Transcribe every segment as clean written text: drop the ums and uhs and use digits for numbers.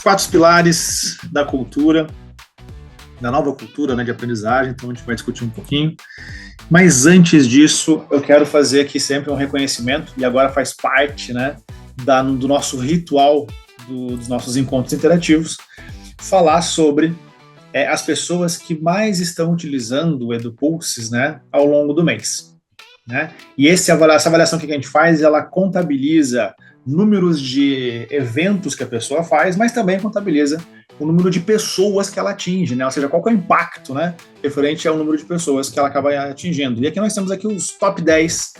quatro pilares da cultura, da nova cultura, né, de aprendizagem, então a gente vai discutir um pouquinho. Mas antes disso, eu quero fazer aqui sempre um reconhecimento, e agora faz parte, né, do nosso ritual dos nossos encontros interativos, falar sobre as pessoas que mais estão utilizando o EduPulses, né, ao longo do mês. Né? E essa avaliação que a gente faz, ela contabiliza números de eventos que a pessoa faz, mas também contabiliza o número de pessoas que ela atinge, né? Ou seja, qual que é o impacto, né, referente ao número de pessoas que ela acaba atingindo. E aqui nós temos aqui os top 10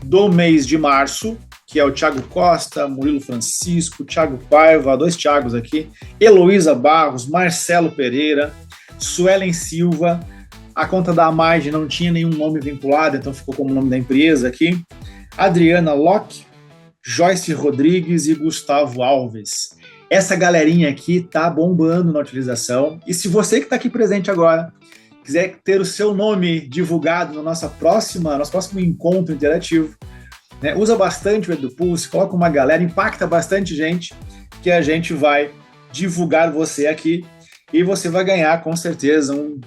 do mês de março, que é o Thiago Costa, Murilo Francisco, Thiago Paiva, dois Thiagos aqui, Heloísa Barros, Marcelo Pereira, Suelen Silva. A conta da Amage não tinha nenhum nome vinculado, então ficou como nome da empresa aqui. Adriana Locke, Joyce Rodrigues e Gustavo Alves. Essa galerinha aqui tá bombando na utilização. E se você que está aqui presente agora quiser ter o seu nome divulgado no nosso próximo encontro interativo, né, usa bastante o EduPulse, coloca uma galera, impacta bastante gente, que a gente vai divulgar você aqui e você vai ganhar com certeza um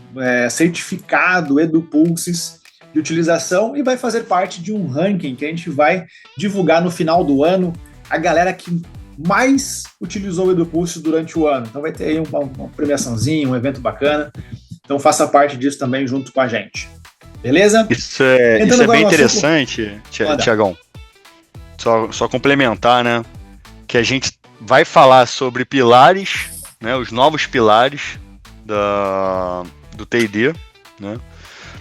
certificado EduPulses de utilização e vai fazer parte de um ranking que a gente vai divulgar no final do ano, a galera que mais utilizou o EduPulses durante o ano. Então vai ter aí uma premiaçãozinha, um evento bacana. Então faça parte disso também junto com a gente. Beleza? Isso é bem interessante, Tiagão. Só complementar, né? Que a gente vai falar sobre pilares, né? Os novos pilares do T&D, né?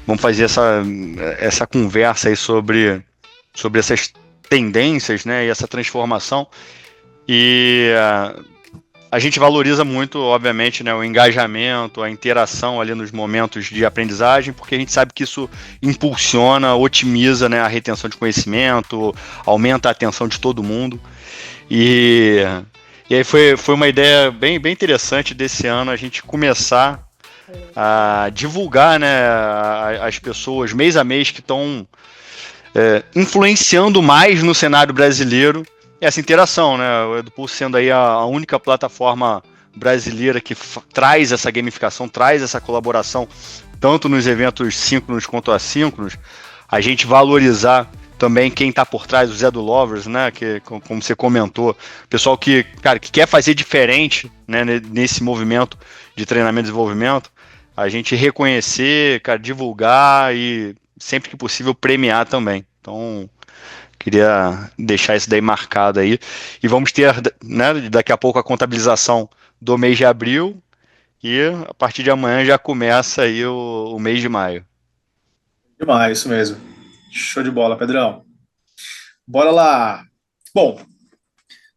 Vamos fazer essa conversa aí sobre essas tendências, né? E essa transformação. E a gente valoriza muito, obviamente, né, o engajamento, a interação ali nos momentos de aprendizagem, porque a gente sabe que isso impulsiona, otimiza, né, a retenção de conhecimento, aumenta a atenção de todo mundo. E aí foi uma ideia bem interessante desse ano a gente começar a divulgar, né, as pessoas mês a mês que estão influenciando mais no cenário brasileiro essa interação, né? O EduPulse sendo aí a única plataforma brasileira que traz essa gamificação, traz essa colaboração, tanto nos eventos síncronos quanto assíncronos, a gente valorizar também quem está por trás, os EduLovers, né? Que, como você comentou, pessoal que quer fazer diferente, né? Nesse movimento de treinamento e desenvolvimento, a gente reconhecer, divulgar e sempre que possível premiar também. Então, queria deixar isso daí marcado aí. E vamos ter, né, daqui a pouco a contabilização do mês de abril e a partir de amanhã já começa aí o mês de maio. Demais, isso mesmo. Show de bola, Pedrão. Bora lá. Bom,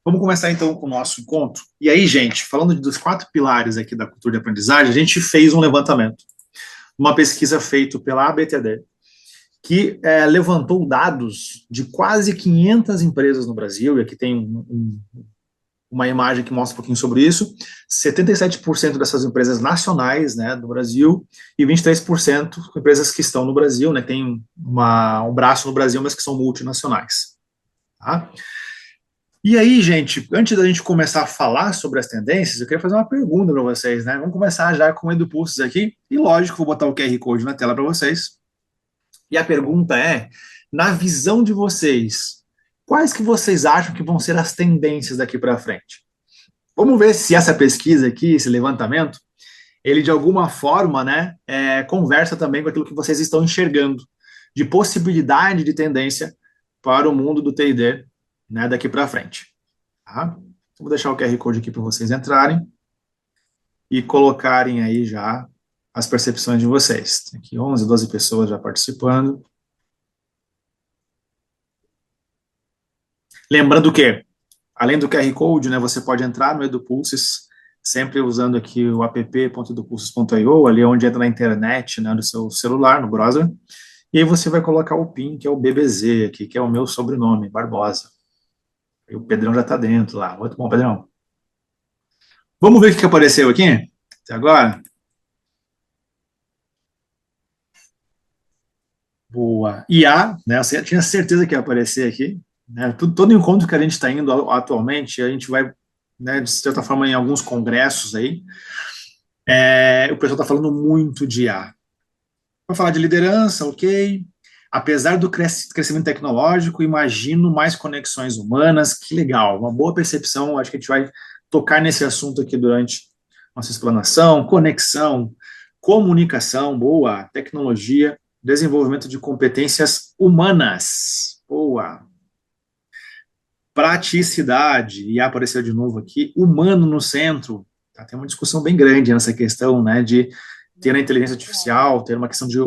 vamos começar então com o nosso encontro. E aí, gente, falando dos 4 pilares aqui da cultura de aprendizagem, a gente fez um levantamento, uma pesquisa feita pela ABTD, que levantou dados de quase 500 empresas no Brasil, e aqui tem uma imagem que mostra um pouquinho sobre isso. 77% dessas empresas nacionais, né, do Brasil, e 23% empresas que estão no Brasil, né, tem um braço no Brasil, mas que são multinacionais. Tá? E aí, gente, antes da gente começar a falar sobre as tendências, eu queria fazer uma pergunta para vocês, né? Vamos começar já com o EduPulses aqui, e lógico, vou botar o QR Code na tela para vocês. E a pergunta é, na visão de vocês, quais que vocês acham que vão ser as tendências daqui para frente? Vamos ver se essa pesquisa aqui, esse levantamento, ele de alguma forma, né, conversa também com aquilo que vocês estão enxergando de possibilidade de tendência para o mundo do T&D, né, daqui para frente. Tá? Vou deixar o QR Code aqui para vocês entrarem e colocarem aí já as percepções de vocês. Tem aqui 11, 12 pessoas já participando. Lembrando que, além do QR Code, né, você pode entrar no EduPulses, sempre usando aqui o app.edupulses.io, ali onde entra na internet, né, no seu celular, no browser, e aí você vai colocar o PIN, que é o BBZ aqui, que é o meu sobrenome, Barbosa. E o Pedrão já está dentro lá. Muito bom, Pedrão. Vamos ver o que apareceu aqui até agora? Boa. IA, né? Eu tinha certeza que ia aparecer aqui. Né? Todo encontro que a gente está indo atualmente, a gente vai né, de certa forma, em alguns congressos aí, o pessoal está falando muito de IA. Para falar de liderança, ok. Apesar do crescimento tecnológico, imagino mais conexões humanas, que legal, uma boa percepção. Acho que a gente vai tocar nesse assunto aqui durante nossa explanação. Conexão, comunicação, boa, tecnologia, desenvolvimento de competências humanas, boa. Praticidade, e apareceu de novo aqui, humano no centro. Tá, tem uma discussão bem grande nessa questão, né, de ter a inteligência artificial, ter uma questão de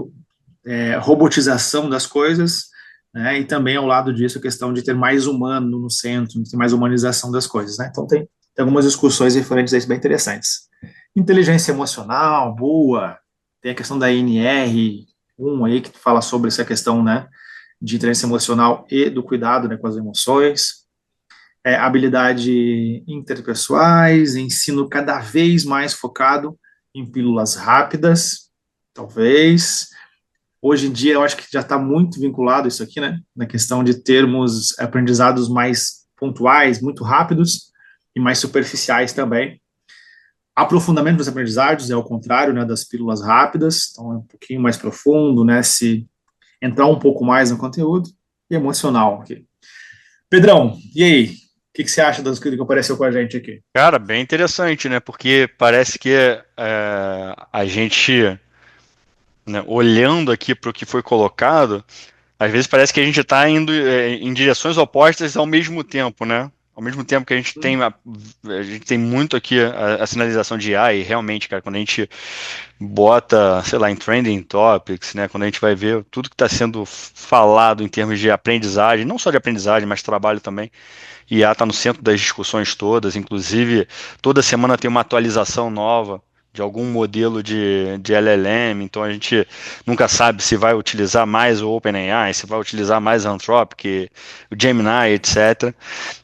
robotização das coisas, né, e também ao lado disso a questão de ter mais humano no centro, de ter mais humanização das coisas, né, então tem algumas discussões referentes a isso bem interessantes. Inteligência emocional, boa, tem a questão da NR1 aí, que fala sobre essa questão, né, de inteligência emocional e do cuidado, né, com as emoções, habilidade interpessoais, ensino cada vez mais focado em pílulas rápidas, talvez. Hoje em dia, eu acho que já está muito vinculado isso aqui, né? Na questão de termos aprendizados mais pontuais, muito rápidos e mais superficiais também. Aprofundamento dos aprendizados é o contrário, né, das pílulas rápidas, então é um pouquinho mais profundo, né? Se entrar um pouco mais no conteúdo e emocional aqui. Pedrão, e aí? O que você acha das coisas que apareceu com a gente aqui? Cara, bem interessante, né? Porque parece que a gente, né, olhando aqui para o que foi colocado, às vezes parece que a gente está indo em direções opostas ao mesmo tempo, né? Ao mesmo tempo que a gente tem muito aqui a sinalização de AI, realmente, cara, quando a gente bota, sei lá, em trending topics, né? Quando a gente vai ver tudo que está sendo falado em termos de aprendizagem, não só de aprendizagem, mas trabalho também. IA está no centro das discussões todas, inclusive toda semana tem uma atualização nova de algum modelo de LLM, então a gente nunca sabe se vai utilizar mais o OpenAI, se vai utilizar mais a Anthropic, o Gemini, etc.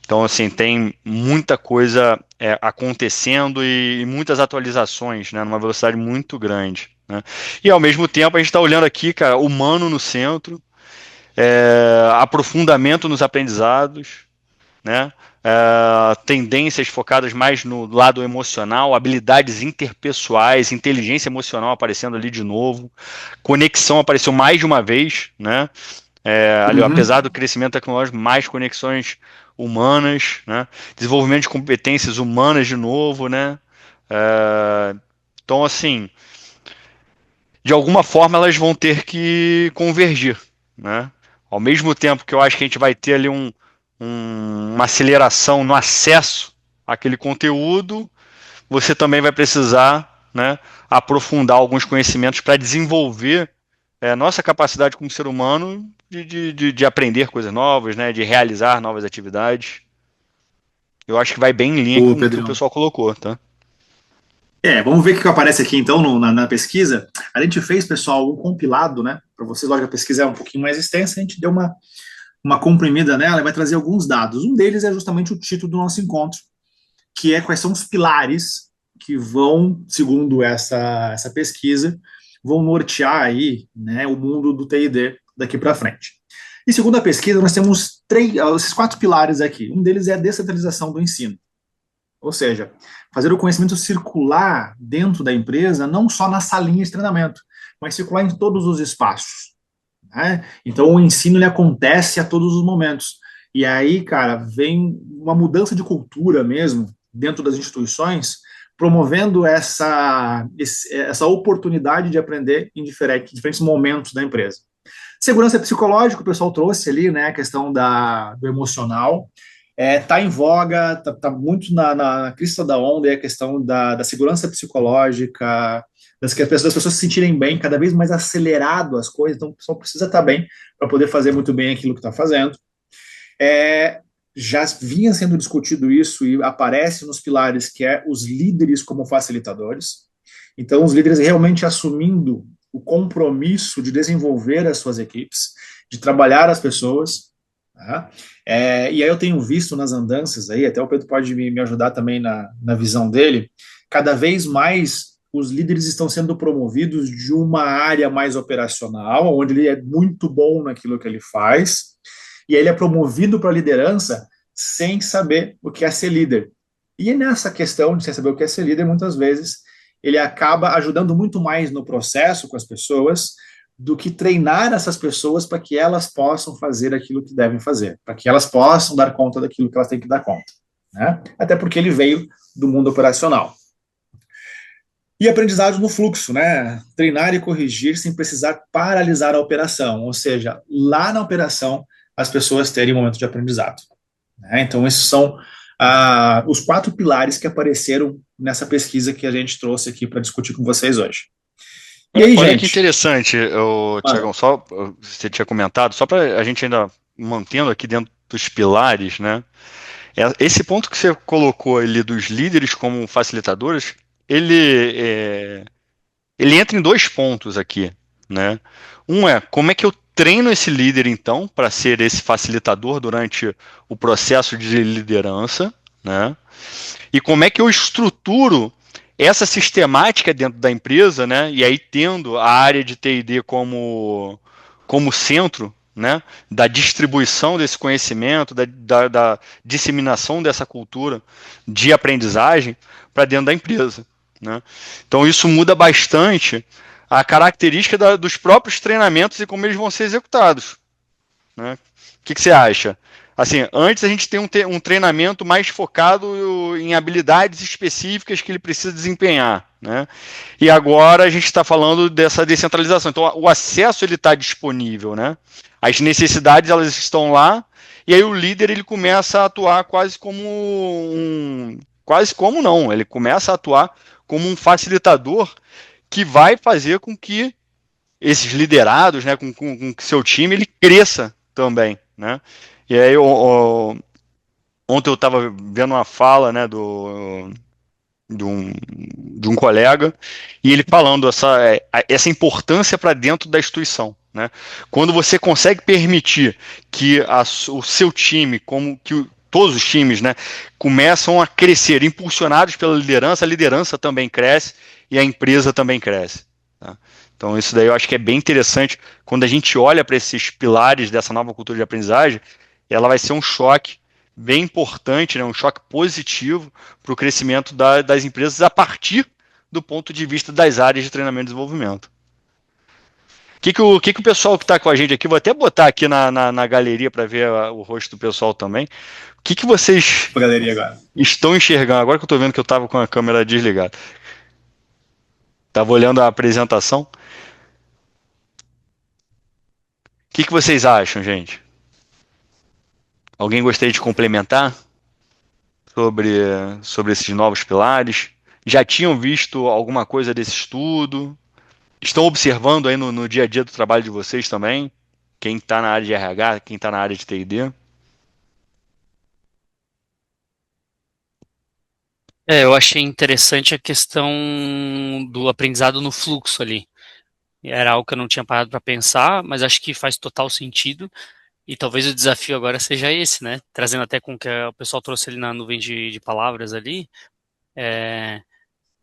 Então, assim, tem muita coisa acontecendo e muitas atualizações, né, numa velocidade muito grande, né? E ao mesmo tempo a gente está olhando aqui, cara, humano no centro, aprofundamento nos aprendizados, né? Tendências focadas mais no lado emocional, habilidades interpessoais, inteligência emocional aparecendo ali de novo, conexão apareceu mais de uma vez, né? Ali, Uhum. apesar do crescimento tecnológico, mais conexões humanas, né? Desenvolvimento de competências humanas de novo, né? Então, assim, de alguma forma elas vão ter que convergir, né? Ao mesmo tempo que eu acho que a gente vai ter ali uma aceleração no acesso àquele conteúdo, você também vai precisar, né, aprofundar alguns conhecimentos para desenvolver a nossa capacidade como ser humano de aprender coisas novas, né, de realizar novas atividades. Eu acho que vai bem em linha Ô, com o que o Pedrão. pessoal colocou, tá? Vamos ver o que aparece aqui então na pesquisa. A gente fez, pessoal, um compilado, né? Para vocês, lógico, a pesquisa é um pouquinho mais extensa, a gente deu uma comprimida nela e vai trazer alguns dados. Um deles é justamente o título do nosso encontro, que é quais são os pilares que vão, segundo essa pesquisa, vão nortear aí, né, o mundo do TID daqui para frente. E segundo a pesquisa, nós temos esses 4 pilares aqui. Um deles é a descentralização do ensino. Ou seja, fazer o conhecimento circular dentro da empresa, não só na salinha de treinamento, mas circular em todos os espaços. Né? Então, o ensino ele acontece a todos os momentos. E aí, cara, vem uma mudança de cultura mesmo dentro das instituições, promovendo essa oportunidade de aprender em diferentes momentos da empresa. Segurança psicológica, o pessoal trouxe ali, né, a questão do emocional. Tá em voga, tá muito na crista da onda, a questão da segurança psicológica, das pessoas se sentirem bem, cada vez mais acelerado as coisas, então o pessoal precisa estar bem para poder fazer muito bem aquilo que está fazendo. Já vinha sendo discutido isso e aparece nos pilares que é os líderes como facilitadores. Então, os líderes realmente assumindo o compromisso de desenvolver as suas equipes, de trabalhar as pessoas. Tá? E aí eu tenho visto nas andanças aí, até o Pedro pode me ajudar também na visão dele, cada vez mais os líderes estão sendo promovidos de uma área mais operacional, onde ele é muito bom naquilo que ele faz, e aí ele é promovido para a liderança sem saber o que é ser líder. E nessa questão de você saber o que é ser líder, muitas vezes ele acaba ajudando muito mais no processo com as pessoas do que treinar essas pessoas para que elas possam fazer aquilo que devem fazer, para que elas possam dar conta daquilo que elas têm que dar conta, né? Até porque ele veio do mundo operacional. E aprendizado no fluxo, né? Treinar e corrigir sem precisar paralisar a operação, ou seja, lá na operação as pessoas terem um momento de aprendizado, né? Então, esses são os 4 pilares que apareceram nessa pesquisa que a gente trouxe aqui para discutir com vocês hoje. E aí, Olha que gente? interessante, Tiagão, só você tinha comentado, só para a gente ainda mantendo aqui dentro dos pilares, né? Esse ponto que você colocou ali dos líderes como facilitadores, ele entra em 2 pontos aqui, né? Um é como é que eu treino esse líder então para ser esse facilitador durante o processo de liderança, né? E como é que eu estruturo essa sistemática dentro da empresa, né? E aí tendo a área de T&D como centro, né? Da distribuição desse conhecimento, da disseminação dessa cultura de aprendizagem para dentro da empresa, né? Então isso muda bastante a característica dos próprios treinamentos e como eles vão ser executados, né? O que você acha? Assim, antes a gente tem um treinamento mais focado em habilidades específicas que ele precisa desempenhar, né? E agora a gente está falando dessa descentralização. Então, o acesso ele está disponível, né? As necessidades elas estão lá e aí o líder ele começa a atuar quase como não, ele começa a atuar como um facilitador que vai fazer com que esses liderados, né, com que seu time ele cresça também, né? E aí ontem eu estava vendo uma fala, né, de um colega e ele falando essa importância para dentro da instituição, né? Quando você consegue permitir que o seu time, como que todos os times, né, começam a crescer, impulsionados pela liderança, a liderança também cresce e a empresa também cresce. Tá? Então isso daí eu acho que é bem interessante quando a gente olha para esses pilares dessa nova cultura de aprendizagem, ela vai ser um choque bem importante, né, um choque positivo para o crescimento das empresas a partir do ponto de vista das áreas de treinamento e desenvolvimento. O pessoal que está com a gente aqui, vou até botar aqui na galeria para ver o rosto do pessoal também. O que vocês estão enxergando? Agora que eu estou vendo que eu estava com a câmera desligada. Estava olhando a apresentação. O que vocês acham, gente? Alguém gostaria de complementar sobre esses novos pilares? Já tinham visto alguma coisa desse estudo? Estão observando aí no dia a dia do trabalho de vocês também? Quem está na área de RH, quem está na área de T&D? Eu achei interessante a questão do aprendizado no fluxo ali. Era algo que eu não tinha parado para pensar, mas acho que faz total sentido. E talvez o desafio agora seja esse, né? Trazendo até com o que o pessoal trouxe ali na nuvem de palavras ali,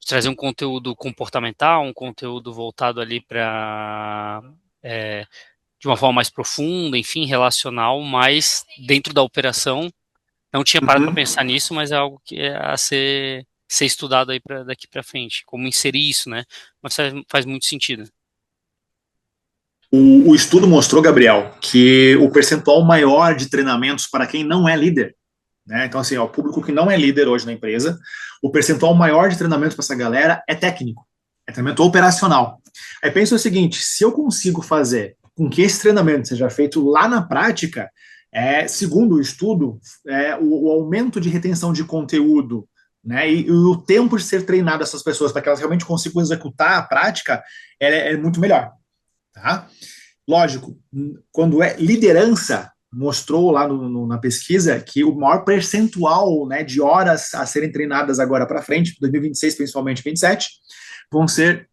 trazer um conteúdo comportamental, um conteúdo voltado ali para de uma forma mais profunda, enfim, relacional, mas dentro da operação. Não tinha parado para pensar nisso, mas é algo que é a ser estudado aí daqui para frente. Como inserir isso, né? Mas faz muito sentido. O estudo mostrou, Gabriel, que o percentual maior de treinamentos para quem não é líder, né? Então, assim, o público que não é líder hoje na empresa, o percentual maior de treinamentos para essa galera é técnico, é treinamento operacional. Aí pensa o seguinte: se eu consigo fazer com que esse treinamento seja feito lá na prática, segundo o estudo, o aumento de retenção de conteúdo, né, e o tempo de ser treinado essas pessoas para que elas realmente consigam executar a prática é muito melhor. Tá? Lógico, quando é liderança, mostrou lá na pesquisa que o maior percentual, né, de horas a serem treinadas agora para frente, 2026, principalmente 27, vão ser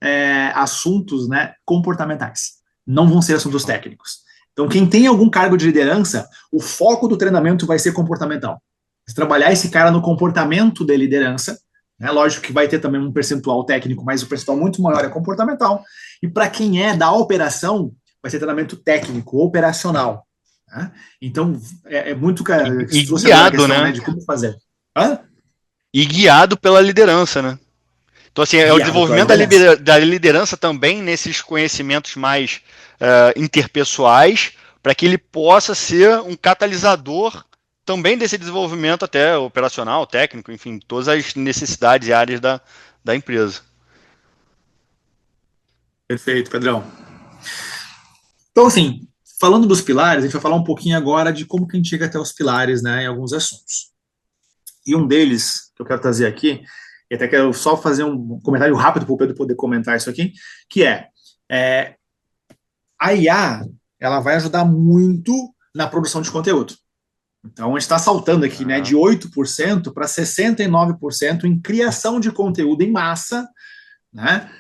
assuntos, né, comportamentais, não vão ser assuntos técnicos. Então, quem tem algum cargo de liderança, o foco do treinamento vai ser comportamental. Trabalhar esse cara no comportamento de liderança, né? Lógico que vai ter também um percentual técnico, mas o percentual muito maior é comportamental. E para quem é da operação, vai ser treinamento técnico, operacional. Tá? Então, muito... E guiado, né? De como fazer. Hã? E guiado pela liderança, né? Então, assim, é o desenvolvimento da liderança também nesses conhecimentos mais interpessoais, para que ele possa ser um catalisador também desse desenvolvimento até operacional, técnico, enfim, todas as necessidades e áreas da empresa. Perfeito, Pedrão. Então, assim, falando dos pilares, a gente vai falar um pouquinho agora de como que a gente chega até os pilares, né, em alguns assuntos. E um deles, que eu quero trazer aqui, e até quero só fazer um comentário rápido para o Pedro poder comentar isso aqui, que a IA, ela vai ajudar muito na produção de conteúdo. Então, a gente está saltando aqui, né, de 8% para 69% em criação de conteúdo em massa, né,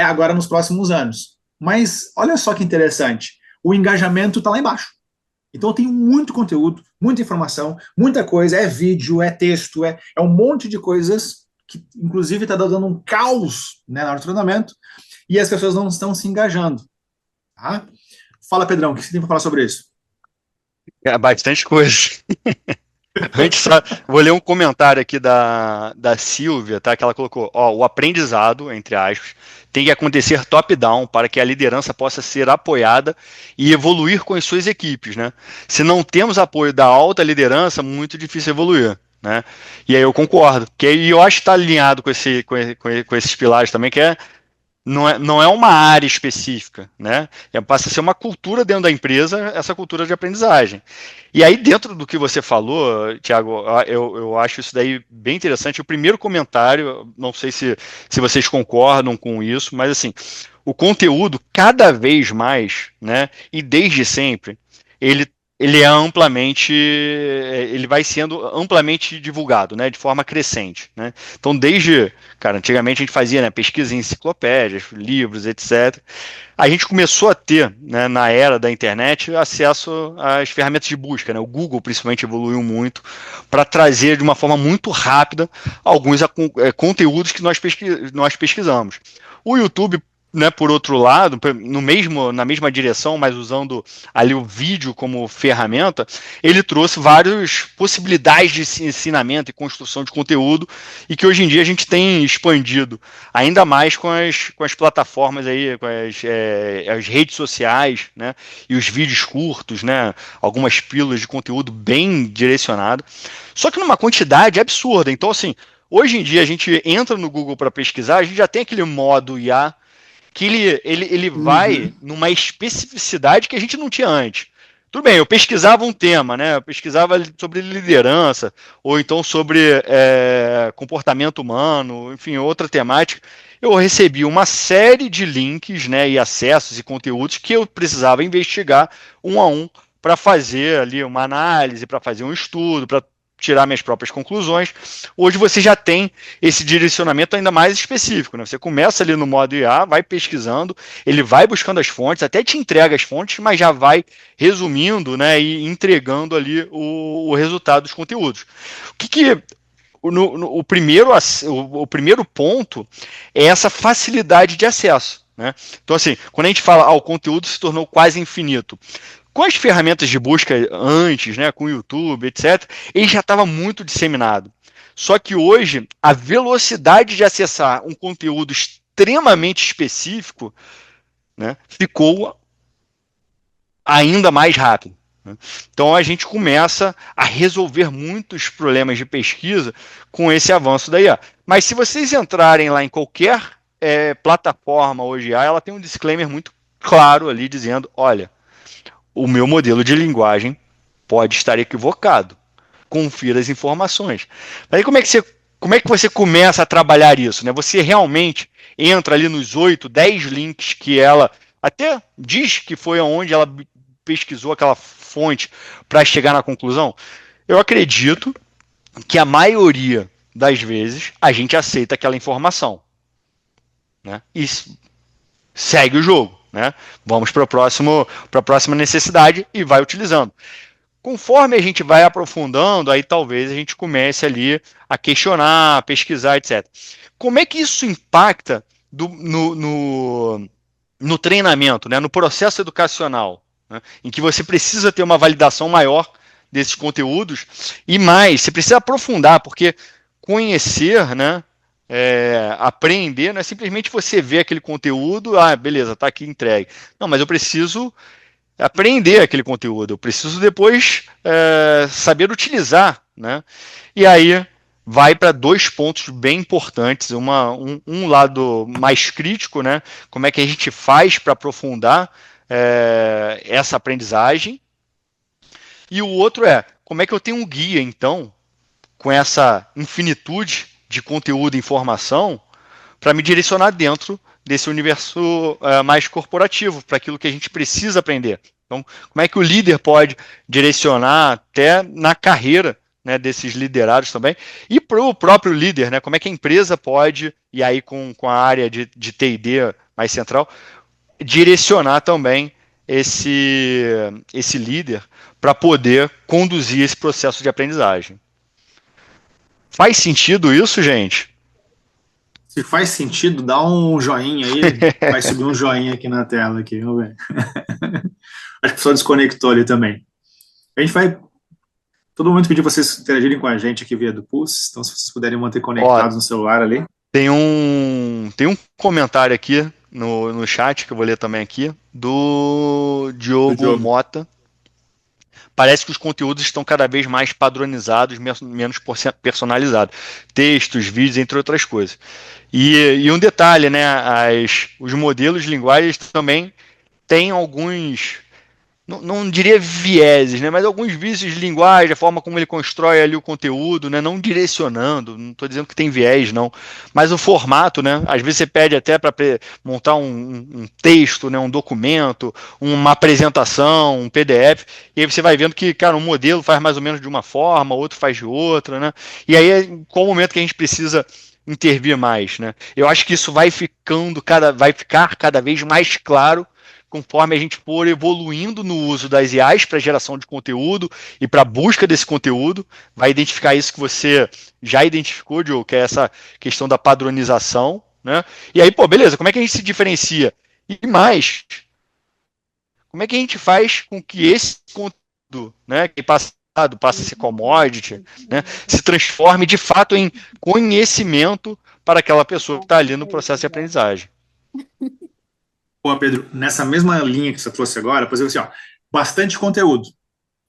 agora nos próximos anos. Mas olha só que interessante, o engajamento está lá embaixo. Então eu tenho muito conteúdo, muita informação, muita coisa, é vídeo, é texto, é um monte de coisas que inclusive está dando um caos, né, na hora do treinamento, e as pessoas não estão se engajando. Tá? Fala, Pedrão, o que você tem para falar sobre isso? Bastante coisa. Antes, só, vou ler um comentário aqui da Silvia, tá? Que ela colocou: o aprendizado, entre aspas, tem que acontecer top-down para que a liderança possa ser apoiada e evoluir com as suas equipes, né? Se não temos apoio da alta liderança, muito difícil evoluir, né? E aí eu concordo, e eu acho que está alinhado com esses pilares também, que não é uma área específica, né? Passa a ser uma cultura dentro da empresa, essa cultura de aprendizagem. E aí, dentro do que você falou, Thiago, eu acho isso daí bem interessante. O primeiro comentário, não sei se vocês concordam com isso, mas assim, o conteúdo cada vez mais, né? E desde sempre, ele é ele vai sendo amplamente divulgado, né, de forma crescente, né? Então, antigamente a gente fazia, né, pesquisa em enciclopédias, livros, etc. A gente começou a ter, né, na era da internet, acesso às ferramentas de busca, né? O Google, principalmente, evoluiu muito para trazer de uma forma muito rápida alguns conteúdos que nós pesquisamos. O YouTube, né, por outro lado, na mesma direção, mas usando ali o vídeo como ferramenta, ele trouxe várias possibilidades de ensinamento e construção de conteúdo, e que hoje em dia a gente tem expandido ainda mais com as plataformas aí, com as redes sociais, né, e os vídeos curtos, né, algumas pílulas de conteúdo bem direcionado, só que numa quantidade absurda. Então, assim, hoje em dia a gente entra no Google para pesquisar, a gente já tem aquele modo IA que ele vai numa especificidade que a gente não tinha antes. Tudo bem, eu pesquisava um tema, né? Eu pesquisava sobre liderança, ou então sobre comportamento humano, enfim, outra temática. Eu recebi uma série de links, né, e acessos e conteúdos que eu precisava investigar um a um para fazer ali uma análise, para fazer um estudo, para tirar minhas próprias conclusões. Hoje você já tem esse direcionamento ainda mais específico, né? Você começa ali no modo IA, vai pesquisando, ele vai buscando as fontes, até te entrega as fontes, mas já vai resumindo, né, e entregando ali o resultado dos conteúdos. O primeiro ponto é essa facilidade de acesso, né? Então, assim, quando a gente fala, o conteúdo se tornou quase infinito, com as ferramentas de busca antes, né, com o YouTube, etc., ele já estava muito disseminado. Só que hoje, a velocidade de acessar um conteúdo extremamente específico, né, ficou ainda mais rápido. Né? Então, a gente começa a resolver muitos problemas de pesquisa com esse avanço da IA. Mas se vocês entrarem lá em qualquer plataforma hoje IA, ela tem um disclaimer muito claro ali, dizendo, olha, o meu modelo de linguagem pode estar equivocado. Confira as informações. Aí como é que você começa a trabalhar isso? Né? Você realmente entra ali nos 8, 10 links que ela até diz que foi onde ela pesquisou aquela fonte para chegar na conclusão? Eu acredito que a maioria das vezes a gente aceita aquela informação, né? E segue o jogo. Né? Vamos para a próxima necessidade e vai utilizando. Conforme a gente vai aprofundando, aí talvez a gente comece ali a questionar, a pesquisar, etc. Como é que isso impacta no treinamento, né? No processo educacional, né? Em que você precisa ter uma validação maior desses conteúdos e mais, você precisa aprofundar, porque conhecer, né? Aprender, não é simplesmente você ver aquele conteúdo, beleza, tá aqui entregue. Não, mas eu preciso aprender aquele conteúdo, eu preciso depois saber utilizar, né? E aí vai para dois pontos bem importantes, um lado mais crítico, né? Como é que a gente faz para aprofundar essa aprendizagem, e o outro como é que eu tenho um guia, então, com essa infinitude de conteúdo e informação, para me direcionar dentro desse universo mais corporativo, para aquilo que a gente precisa aprender. Então, como é que o líder pode direcionar até na carreira, né, desses liderados também, e para o próprio líder, né, como é que a empresa pode, e aí com a área de T&D mais central, direcionar também esse líder para poder conduzir esse processo de aprendizagem. Faz sentido isso, gente? Se faz sentido, dá um joinha aí. Vai subir um joinha aqui na tela. Aqui, vamos ver. Acho que o pessoal desconectou ali também. A gente vai todo momento pedir vocês interagirem com a gente aqui via do Pulse. Então, se vocês puderem manter conectados no celular ali. Tem um comentário aqui no chat, que eu vou ler também aqui, do Diogo Mota. Parece que os conteúdos estão cada vez mais padronizados, menos personalizados. Textos, vídeos, entre outras coisas. E um detalhe, né? Os modelos de linguagem também têm alguns, não diria vieses, né? Mas alguns vícios de linguagem, a forma como ele constrói ali o conteúdo, né? Não direcionando, não estou dizendo que tem viés, não. Mas o formato, né? Às vezes você pede até para montar um texto, né? Um documento, uma apresentação, um PDF, e aí você vai vendo que, cara, um modelo faz mais ou menos de uma forma, outro faz de outra, né? E aí, qual o momento que a gente precisa intervir mais, né? Eu acho que isso vai ficar cada vez mais claro conforme a gente for evoluindo no uso das IAs para geração de conteúdo e para busca desse conteúdo, vai identificar isso que você já identificou, Joe, que é essa questão da padronização, né? E aí, beleza, como é que a gente se diferencia? E mais, como é que a gente faz com que esse conteúdo, né, que passa a ser commodity, né, se transforme de fato em conhecimento para aquela pessoa que está ali no processo de aprendizagem? Pô, Pedro, nessa mesma linha que você trouxe agora, por exemplo, assim, bastante conteúdo,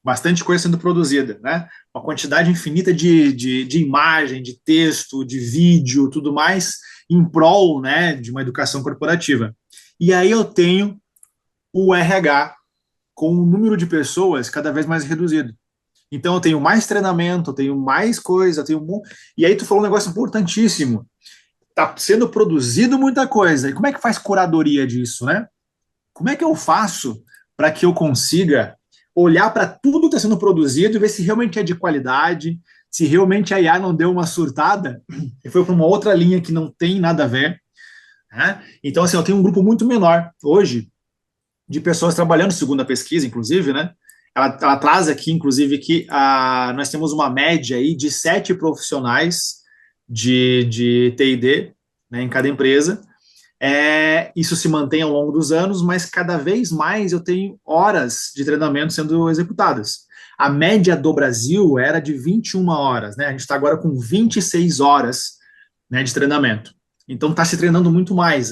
bastante coisa sendo produzida, né? Uma quantidade infinita de imagem, de texto, de vídeo, tudo mais, em prol, né, de uma educação corporativa. E aí eu tenho o RH com um número de pessoas cada vez mais reduzido. Então eu tenho mais treinamento, eu tenho mais coisa, e aí tu falou um negócio importantíssimo. Está sendo produzido muita coisa. E como é que faz curadoria disso, né? Como é que eu faço para que eu consiga olhar para tudo que está sendo produzido e ver se realmente é de qualidade, se realmente a IA não deu uma surtada e foi para uma outra linha que não tem nada a ver, né? Então, assim, eu tenho um grupo muito menor hoje de pessoas trabalhando, segundo a pesquisa, inclusive, né? Ela traz aqui, inclusive, que nós temos uma média aí de 7 profissionais de T&D, né, em cada empresa. Isso se mantém ao longo dos anos, mas cada vez mais eu tenho horas de treinamento sendo executadas. A média do Brasil era de 21 horas, né? A gente está agora com 26 horas, né, de treinamento. Então está se treinando muito mais,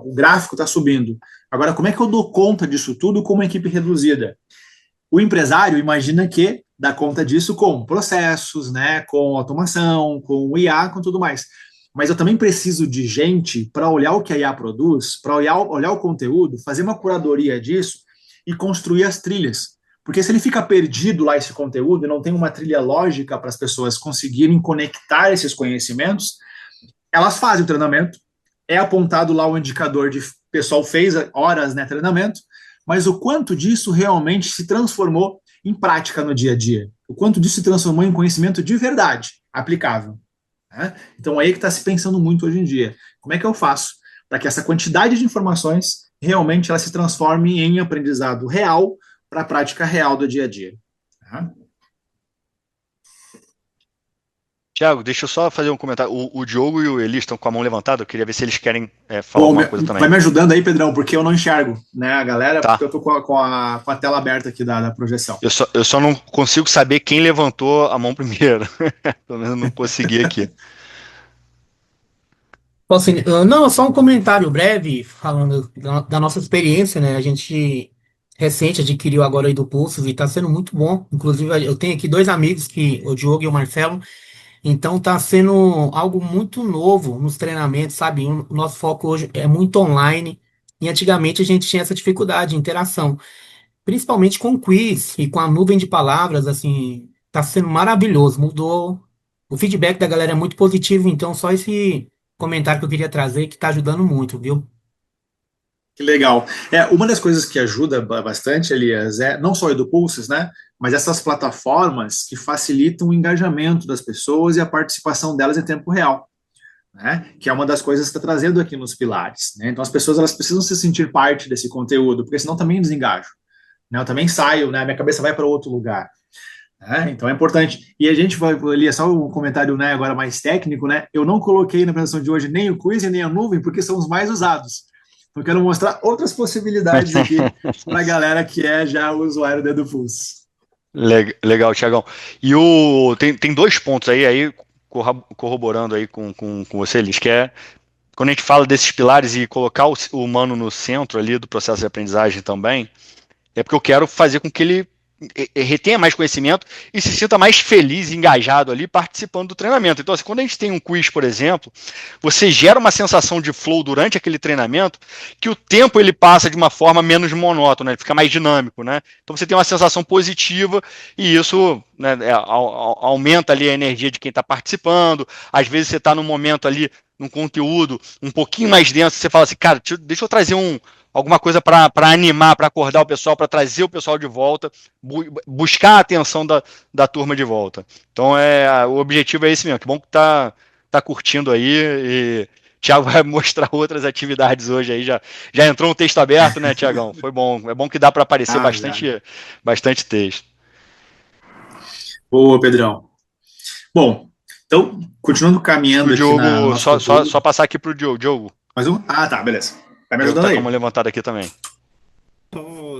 o gráfico está subindo. Agora, como é que eu dou conta disso tudo com uma equipe reduzida? O empresário imagina que dá conta disso com processos, né, com automação, com o IA, com tudo mais. Mas eu também preciso de gente para olhar o que a IA produz, para olhar o conteúdo, fazer uma curadoria disso e construir as trilhas. Porque se ele fica perdido lá esse conteúdo e não tem uma trilha lógica para as pessoas conseguirem conectar esses conhecimentos, elas fazem o treinamento, é apontado lá o indicador de pessoal fez horas, né, treinamento, mas o quanto disso realmente se transformou em prática no dia a dia, o quanto disso se transformou em conhecimento de verdade, aplicável. Né? Então, é aí que está se pensando muito hoje em dia. Como é que eu faço para que essa quantidade de informações realmente ela se transforme em aprendizado real para a prática real do dia a dia? Tá? Tiago, deixa eu só fazer um comentário. O Diogo e o Eli estão com a mão levantada. Eu queria ver se eles querem falar Bom, alguma coisa vai também. me ajudando aí, Pedrão, porque eu não enxergo, né, a galera, Tá. porque eu tô com a tela aberta aqui da projeção. Eu só não consigo saber quem levantou a mão primeiro. Pelo menos eu não consegui aqui. Não, só um comentário breve falando da nossa experiência, né? A gente recente adquiriu agora aí do Pulsos e está sendo muito bom. Inclusive, eu tenho aqui dois amigos, o Diogo e o Marcelo, então está sendo algo muito novo nos treinamentos, sabe? O nosso foco hoje é muito online e antigamente a gente tinha essa dificuldade de interação, principalmente com o quiz e com a nuvem de palavras, assim, está sendo maravilhoso, mudou. O feedback da galera é muito positivo, então só esse comentário que eu queria trazer que está ajudando muito, viu? Que legal. Uma das coisas que ajuda bastante, Elias, é não só o EduPulses, né, mas essas plataformas que facilitam o engajamento das pessoas e a participação delas em tempo real, né, que é uma das coisas que está trazendo aqui nos pilares, né? Então as pessoas elas precisam se sentir parte desse conteúdo, porque senão também desengajo, né? Eu também saio, né? Minha cabeça vai para outro lugar. Né? Então é importante. E a gente vai ali, é só um comentário, né, agora mais técnico, né? Eu não coloquei na apresentação de hoje nem o quiz e nem a nuvem, porque são os mais usados. Então, eu quero mostrar outras possibilidades aqui para a galera que é já o usuário do EduPulse. Legal, Tiagão. E tem dois pontos aí corroborando aí com você, Elis, que é quando a gente fala desses pilares e colocar o humano no centro ali do processo de aprendizagem também, é porque eu quero fazer com que ele retenha mais conhecimento e se sinta mais feliz e engajado ali participando do treinamento. Então, assim, quando a gente tem um quiz, por exemplo, você gera uma sensação de flow durante aquele treinamento que o tempo ele passa de uma forma menos monótona, ele fica mais dinâmico, né? Então você tem uma sensação positiva e isso, né, aumenta ali a energia de quem está participando. Às vezes você está num momento ali, num conteúdo um pouquinho mais denso, você fala assim, cara, deixa eu trazer alguma coisa para animar, para acordar o pessoal, para trazer o pessoal de volta, buscar a atenção da turma de volta. Então, o objetivo é esse mesmo. Que bom que tá curtindo aí e Thiago vai mostrar outras atividades hoje aí. Já entrou um texto aberto, né, Thiagão? Foi bom. É bom que dá para aparecer bastante texto. Boa, Pedrão. Bom, então, continuando caminhando O aqui no Diogo, nosso só passar aqui pro Diogo. Diogo, mais um? Ah, tá, beleza. Vai me Diogo ajudando tá aí. com uma levantada aqui também.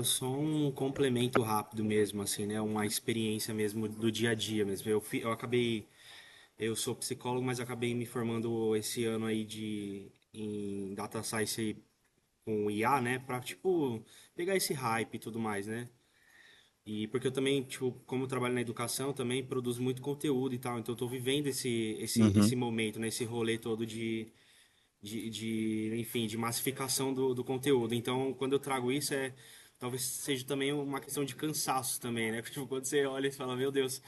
Só um complemento rápido mesmo, assim, né? Uma experiência mesmo do dia a dia mesmo. Eu sou psicólogo, mas acabei me formando esse ano aí em Data Science com IA, né? Pra, tipo, pegar esse hype e tudo mais, né? E porque eu também, tipo, como eu trabalho na educação, eu também produzo muito conteúdo e tal. Então eu tô vivendo esse Uhum. momento, né? Esse rolê todo enfim, de massificação do conteúdo. Então, quando eu trago isso, talvez seja também uma questão de cansaço também, né? Porque, tipo, quando você olha e fala, meu Deus,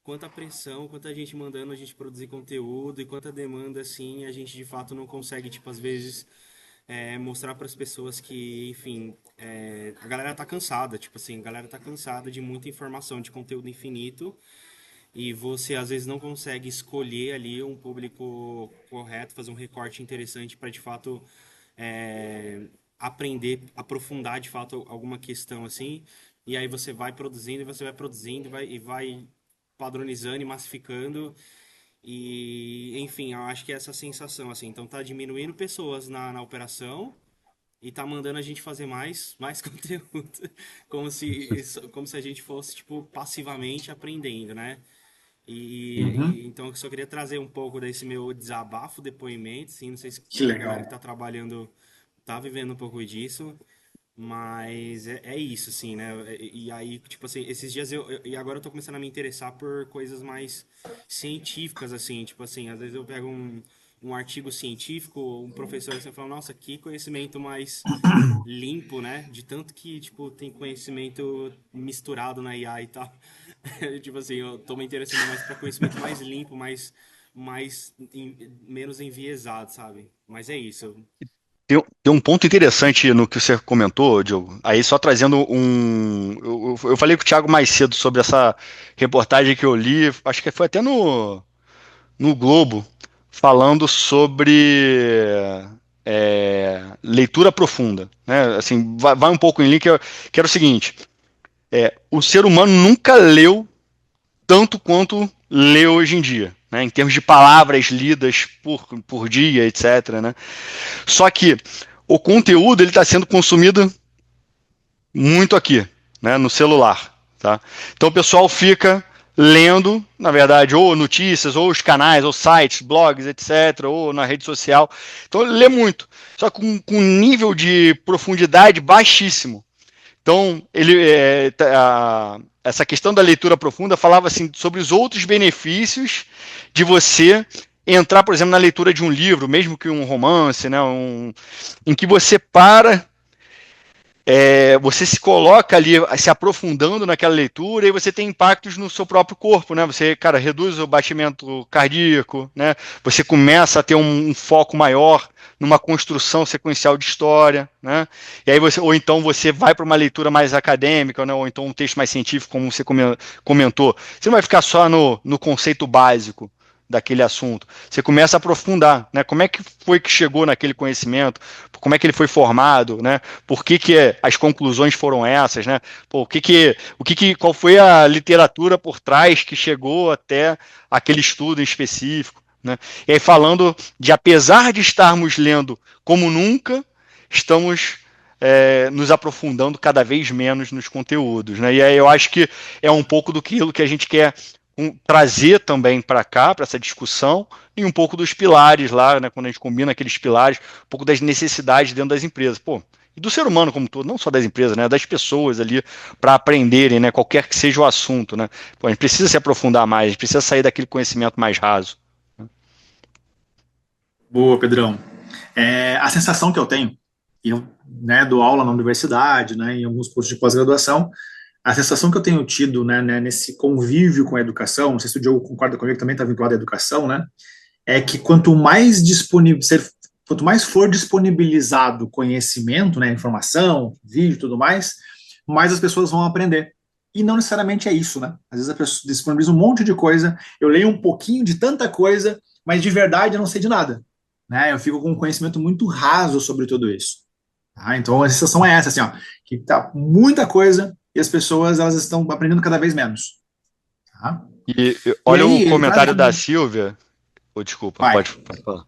quanta pressão, quanta gente mandando a gente produzir conteúdo e quanta demanda, assim, a gente de fato não consegue, tipo, às vezes, mostrar para as pessoas que, enfim, a galera tá cansada, tipo assim, a galera tá cansada de muita informação, de conteúdo infinito e você às vezes não consegue escolher ali um público correto, fazer um recorte interessante para de fato aprender, aprofundar de fato alguma questão assim. E aí você vai produzindo e você vai produzindo e vai padronizando e massificando. E, enfim, eu acho que é essa sensação, assim. Então tá diminuindo pessoas na operação e tá mandando a gente fazer mais conteúdo. Como se a gente fosse, tipo, passivamente aprendendo, né? Uhum. Então eu só queria trazer um pouco desse meu desabafo, depoimento, assim, não sei se Que a galera que legal. tá trabalhando tá vivendo um pouco disso, mas é isso, assim, né? E aí, tipo assim, esses dias e agora eu tô começando a me interessar por coisas mais científicas, assim, tipo assim, às vezes eu pego um artigo científico, um professor assim fala, nossa, que conhecimento mais limpo, né? De tanto que, tipo, tem conhecimento misturado na IA e tal. Tipo assim, eu tô me interessando mais pra conhecimento mais limpo, menos enviesado, sabe? Mas é isso. Tem um ponto interessante no que você comentou, Diogo. Aí só trazendo um. Eu falei com o Thiago mais cedo sobre essa reportagem que eu li, acho que foi até no Globo, falando sobre leitura profunda. Né? Assim, vai um pouco em linha, que era o seguinte: o ser humano nunca leu tanto quanto lê hoje em dia. né, em termos de palavras lidas por dia, etc. Né? Só que o conteúdo está sendo consumido muito aqui, né, no celular. Tá? Então o pessoal fica lendo, na verdade, ou notícias, ou os canais, ou sites, blogs, etc., ou na rede social. Então ele lê muito, só com um nível de profundidade baixíssimo. Então, essa questão da leitura profunda falava assim, sobre os outros benefícios de você entrar, por exemplo, na leitura de um livro, mesmo que um romance, né, em que você você se coloca ali se aprofundando naquela leitura e você tem impactos no seu próprio corpo, né? Você, cara, reduz o batimento cardíaco, né? Você começa a ter um foco maior numa construção sequencial de história, né? E aí ou então você vai para uma leitura mais acadêmica, né? Ou então um texto mais científico, como você comentou. Você não vai ficar só no conceito básico daquele assunto. Você começa a aprofundar, né? Como é que foi que chegou naquele conhecimento? Como é que ele foi formado, né? Por que as conclusões foram essas, né? Pô, qual foi a literatura por trás que chegou até aquele estudo em específico, né? E aí falando de, apesar de estarmos lendo como nunca, estamos nos aprofundando cada vez menos nos conteúdos, né? E aí eu acho que é um pouco do que a gente quer trazer também para cá, para essa discussão, e um pouco dos pilares lá, né, quando a gente combina aqueles pilares, um pouco das necessidades dentro das empresas. Pô, e do ser humano como todo, não só das empresas, né, das pessoas ali, para aprenderem, né, qualquer que seja o assunto. Né. Pô, a gente precisa se aprofundar mais, a gente precisa sair daquele conhecimento mais raso. Boa, Pedrão. A sensação que eu tenho, eu, né, dou aula na universidade, né, em alguns cursos de pós-graduação, a sensação que eu tenho tido, né, nesse convívio com a educação, não sei se o Diogo concorda comigo, também está vinculado à educação, né, é que quanto mais for disponibilizado conhecimento, né, informação, vídeo e tudo mais as pessoas vão aprender. E não necessariamente é isso, né? Às vezes a pessoa disponibiliza um monte de coisa, eu leio um pouquinho de tanta coisa, mas de verdade eu não sei de nada, né? Eu fico com um conhecimento muito raso sobre tudo isso. Tá? Então a sensação é essa, assim, ó, que tá muita coisa e as pessoas elas estão aprendendo cada vez menos. Tá? Olha o comentário da Silvia. Oh, desculpa, pode falar.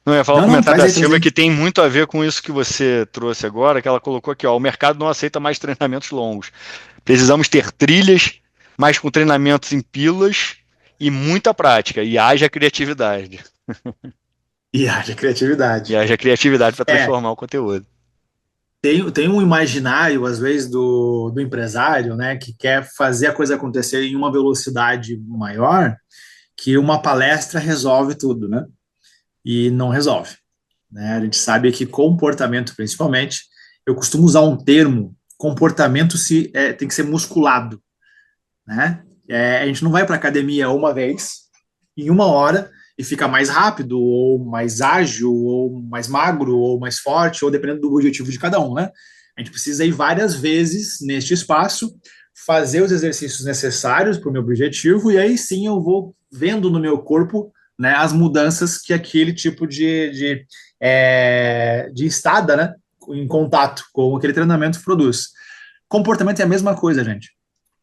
Não, eu ia falar o comentário da Silvia que tem muito a ver com isso que você trouxe agora, que ela colocou aqui, ó, o mercado não aceita mais treinamentos longos. Precisamos ter trilhas, mas com treinamentos em pílulas e muita prática, e haja criatividade. E haja criatividade. E haja criatividade para transformar o conteúdo. Tem um imaginário, às vezes, do empresário, né, que quer fazer a coisa acontecer em uma velocidade maior, que uma palestra resolve tudo, né? E não resolve. Né? A gente sabe que comportamento, principalmente, eu costumo usar um termo, comportamento tem que ser musculado. Né? A gente não vai para academia uma vez, em uma hora, e fica mais rápido, ou mais ágil, ou mais magro, ou mais forte, ou dependendo do objetivo de cada um, né? A gente precisa ir várias vezes neste espaço, fazer os exercícios necessários para o meu objetivo, e aí sim eu vou vendo no meu corpo, né, as mudanças que aquele tipo de estada, né, em contato com aquele treinamento produz. Comportamento é a mesma coisa, gente.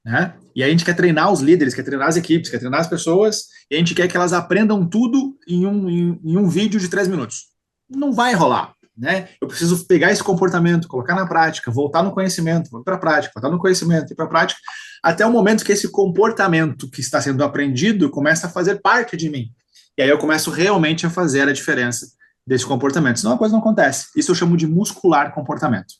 Né? E a gente quer treinar os líderes, quer treinar as equipes, quer treinar as pessoas, e a gente quer que elas aprendam tudo em um vídeo de 3 minutos. Não vai rolar. Né? Eu preciso pegar esse comportamento, colocar na prática, voltar no conhecimento, voltar para a prática, voltar no conhecimento e para a prática, até o momento que esse comportamento que está sendo aprendido começa a fazer parte de mim. E aí eu começo realmente a fazer a diferença desse comportamento. Senão a coisa não acontece. Isso eu chamo de muscular comportamento.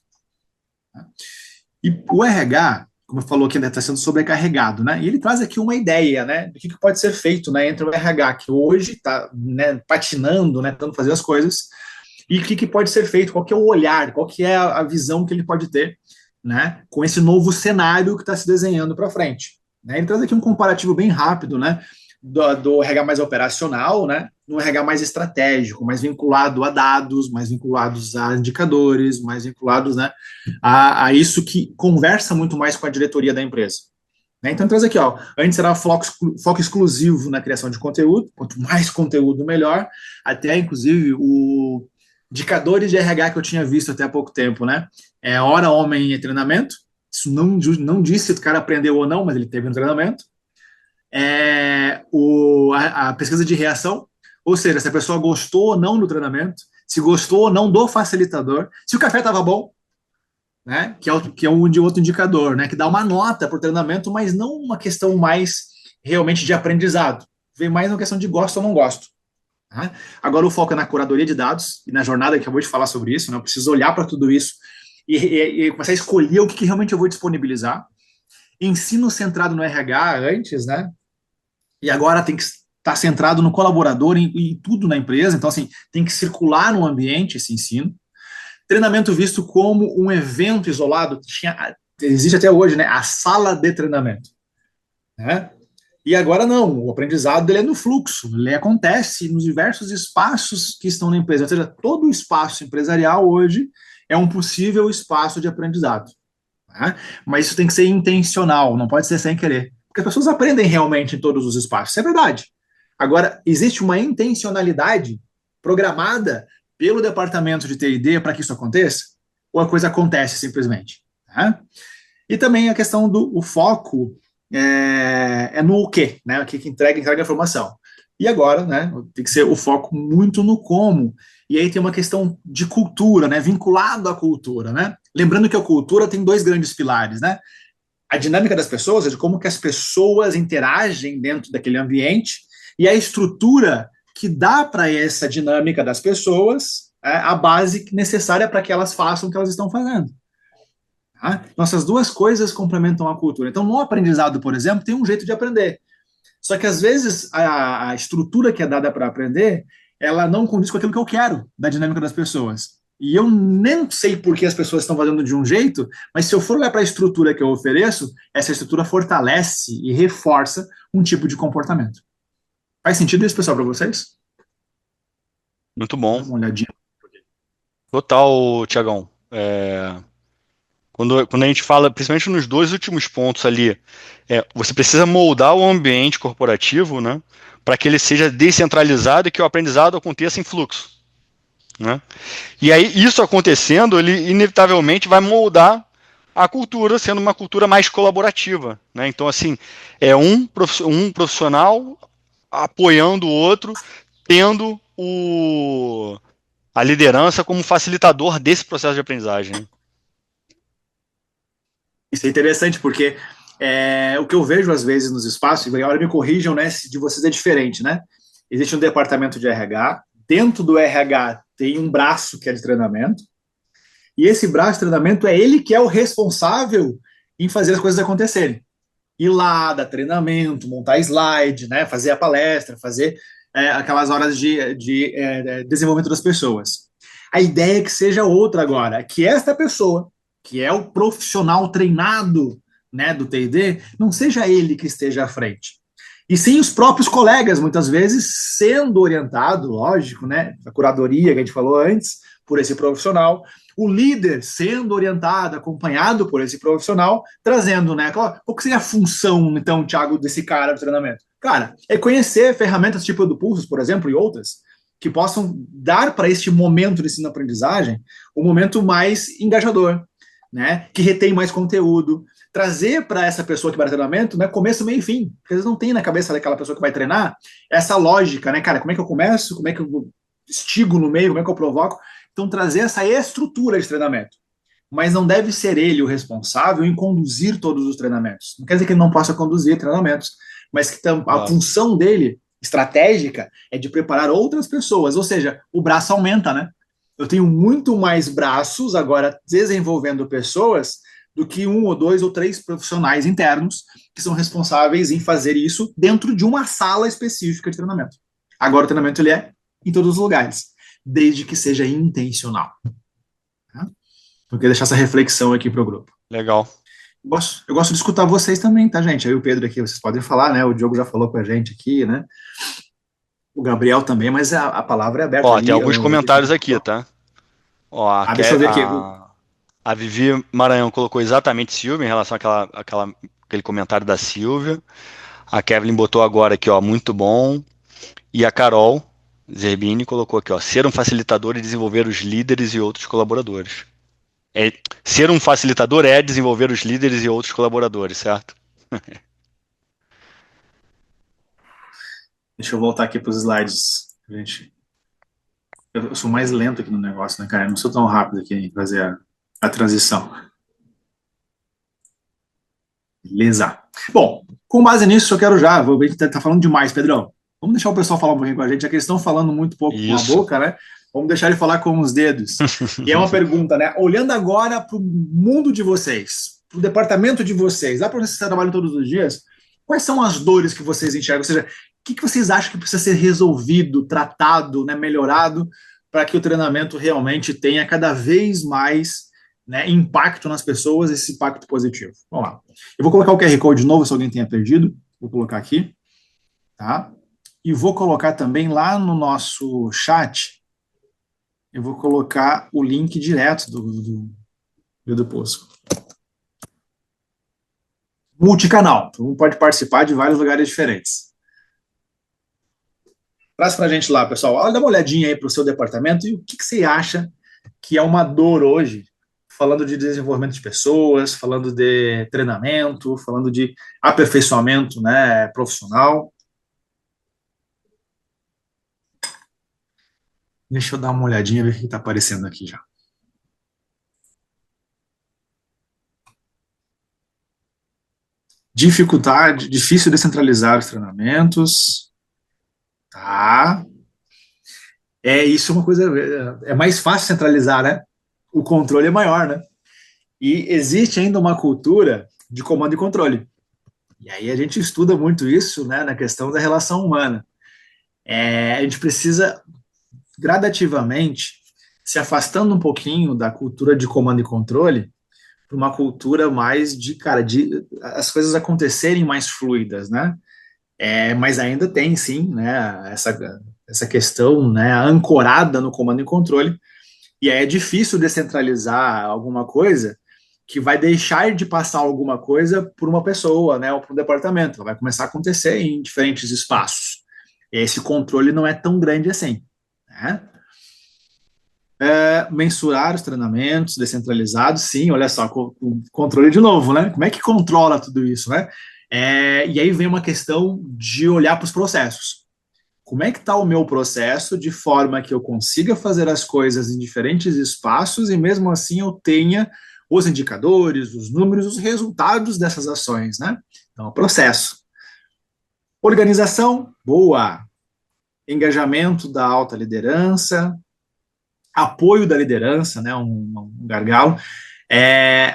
E o RH, como falou que ainda está sendo sobrecarregado, né? E ele traz aqui uma ideia, né, do que pode ser feito, né, entre o RH, que hoje está, né, patinando, né, tentando fazer as coisas, e o que pode ser feito, qual que é o olhar, qual que é a visão que ele pode ter, né, com esse novo cenário que está se desenhando para frente. Né? Ele traz aqui um comparativo bem rápido, né, do RH mais operacional, né, no RH mais estratégico, mais vinculado a dados, mais vinculados a indicadores, mais vinculados, né, a isso que conversa muito mais com a diretoria da empresa. Né? Então traz aqui, ó, antes era foco exclusivo na criação de conteúdo, quanto mais conteúdo melhor, até inclusive o indicadores de RH que eu tinha visto até há pouco tempo, né, hora homem em treinamento, isso não disse se o cara aprendeu ou não, mas ele teve um treinamento. a pesquisa de reação, ou seja, se a pessoa gostou ou não do treinamento, se gostou ou não do facilitador, se o café estava bom, né? Que é um de outro indicador, né? Que dá uma nota para o treinamento, mas não uma questão mais realmente de aprendizado. Vem mais uma questão de gosto ou não gosto. Tá? Agora o foco é na curadoria de dados e na jornada que eu acabou de falar sobre isso, né? Eu preciso olhar para tudo isso e começar a escolher o que realmente eu vou disponibilizar. Ensino centrado no RH antes, né? E agora tem que estar centrado no colaborador e tudo na empresa. Então, assim, tem que circular no ambiente esse ensino. Treinamento visto como um evento isolado, existe até hoje, né? A sala de treinamento. Né? E agora não, o aprendizado dele é no fluxo, ele acontece nos diversos espaços que estão na empresa. Ou seja, todo o espaço empresarial hoje é um possível espaço de aprendizado. Né? Mas isso tem que ser intencional, não pode ser sem querer. Porque as pessoas aprendem realmente em todos os espaços, isso é verdade. Agora, existe uma intencionalidade programada pelo departamento de TI&D para que isso aconteça? Ou a coisa acontece simplesmente? Tá? E também a questão do foco é no o quê, né? O que entrega a informação. E agora, né, tem que ser o foco muito no como. E aí tem uma questão de cultura, né, vinculado à cultura, né? Lembrando que a cultura tem dois grandes pilares, né? A dinâmica das pessoas, de como que as pessoas interagem dentro daquele ambiente, e a estrutura que dá para essa dinâmica das pessoas a base necessária para que elas façam o que elas estão fazendo. Tá? Então, essas duas coisas complementam a cultura. Então, no aprendizado, por exemplo, tem um jeito de aprender. Só que, às vezes, a estrutura que é dada para aprender, ela não condiz com aquilo que eu quero da dinâmica das pessoas. E eu nem sei por que as pessoas estão fazendo de um jeito, mas se eu for olhar para a estrutura que eu ofereço, essa estrutura fortalece e reforça um tipo de comportamento. Faz sentido isso, pessoal, para vocês? Muito bom. Dá uma olhadinha. Total, Tiagão. Quando a gente fala, principalmente nos dois últimos pontos ali, você precisa moldar o ambiente corporativo, né, para que ele seja descentralizado e que o aprendizado aconteça em fluxo. Né? E aí, isso acontecendo, ele inevitavelmente vai moldar a cultura, sendo uma cultura mais colaborativa. Né? Então, assim, é um profissional apoiando o outro, tendo a liderança como facilitador desse processo de aprendizagem. Isso é interessante, porque o que eu vejo às vezes nos espaços, e agora me corrijam, né, se de vocês é diferente, né? Existe um departamento de RH, dentro do RH tem um braço que é de treinamento, e esse braço de treinamento é ele que é o responsável em fazer as coisas acontecerem. Ir lá, dar treinamento, montar slide, né, fazer a palestra, fazer aquelas horas de desenvolvimento das pessoas. A ideia é que seja outra agora, que esta pessoa, que é o profissional treinado, né, do TI&D, não seja ele que esteja à frente. E sim os próprios colegas, muitas vezes, sendo orientado, lógico, né, a curadoria que a gente falou antes, por esse profissional, o líder sendo orientado, acompanhado por esse profissional, trazendo, né, qual que seria a função, então, Thiago, desse cara do treinamento? Cara, é conhecer ferramentas tipo do Pulsos, por exemplo, e outras, que possam dar para este momento de ensino-aprendizagem um momento mais engajador, né, que retém mais conteúdo, trazer para essa pessoa que vai treinamento, né, começo, meio e fim, porque eles não têm na cabeça daquela pessoa que vai treinar essa lógica, né, cara, como é que eu começo, como é que eu estigo no meio, como é que eu provoco, então trazer essa estrutura de treinamento, mas não deve ser ele o responsável em conduzir todos os treinamentos, não quer dizer que ele não possa conduzir treinamentos, mas que a função dele, estratégica, é de preparar outras pessoas, ou seja, o braço aumenta, né, eu tenho muito mais braços agora desenvolvendo pessoas do que 1 ou 2 ou 3 profissionais internos que são responsáveis em fazer isso dentro de uma sala específica de treinamento. Agora o treinamento ele é em todos os lugares, desde que seja intencional. Tá? Eu queria deixar essa reflexão aqui para o grupo. Legal. Eu gosto de escutar vocês também, tá, gente? Aí o Pedro aqui, vocês podem falar, né? O Diogo já falou com a gente aqui, né? O Gabriel também, mas a palavra é aberta. Ó, tem alguns comentários aqui, tá? Ó, deixa eu ver aqui. A Vivi Maranhão colocou exatamente Silvia em relação àquele comentário da Silvia. A Kevin botou agora aqui, ó, muito bom. E a Carol Zerbini colocou aqui, ó, ser um facilitador e desenvolver os líderes e outros colaboradores. Ser um facilitador é desenvolver os líderes e outros colaboradores, certo? Deixa eu voltar aqui para os slides, gente. Eu sou mais lento aqui no negócio, né, cara? Eu não sou tão rápido aqui em fazer a transição. Beleza. Bom, com base nisso, eu quero já. A gente tá falando demais, Pedrão. Vamos deixar o pessoal falar um pouquinho com a gente, já que eles estão falando muito pouco com a Isso. boca, né? Vamos deixar ele falar com os dedos. E é uma pergunta, né? Olhando agora para o mundo de vocês, para o departamento de vocês, lá para onde vocês trabalham todos os dias, quais são as dores que vocês enxergam? Ou seja, o que vocês acham que precisa ser resolvido, tratado, né, melhorado, para que o treinamento realmente tenha cada vez mais, né, impacto nas pessoas, esse impacto positivo? Vamos lá. Eu vou colocar o QR Code de novo, se alguém tenha perdido. Vou colocar aqui, tá? E vou colocar também lá no nosso chat, eu vou colocar o link direto do Poço. Multicanal, então pode participar de vários lugares diferentes. Traz pra gente lá, pessoal. Olha, dá uma olhadinha aí pro seu departamento e o que você acha que é uma dor hoje, falando de desenvolvimento de pessoas, falando de treinamento, falando de aperfeiçoamento, né, profissional. Deixa eu dar uma olhadinha, ver o que está aparecendo aqui já. Dificuldade, difícil descentralizar os treinamentos. Tá. Isso é uma coisa. É mais fácil centralizar, né? O controle é maior, né? E existe ainda uma cultura de comando e controle. E aí a gente estuda muito isso, né, na questão da relação humana. A gente precisa gradativamente se afastando um pouquinho da cultura de comando e controle para uma cultura mais de, cara, de as coisas acontecerem mais fluidas, né? Mas ainda tem, sim, né, essa questão, né, ancorada no comando e controle, e aí é difícil descentralizar alguma coisa que vai deixar de passar alguma coisa por uma pessoa, né, ou por um departamento. Ela vai começar a acontecer em diferentes espaços. E esse controle não é tão grande assim, né? Mensurar os treinamentos descentralizados, sim, olha só, controle de novo, né? Como é que controla tudo isso, né? E aí vem uma questão de olhar para os processos. Como é que está o meu processo de forma que eu consiga fazer as coisas em diferentes espaços e mesmo assim eu tenha os indicadores, os números, os resultados dessas ações, né? Então, processo. Organização, boa. Engajamento da alta liderança, apoio da liderança, né, um gargalo.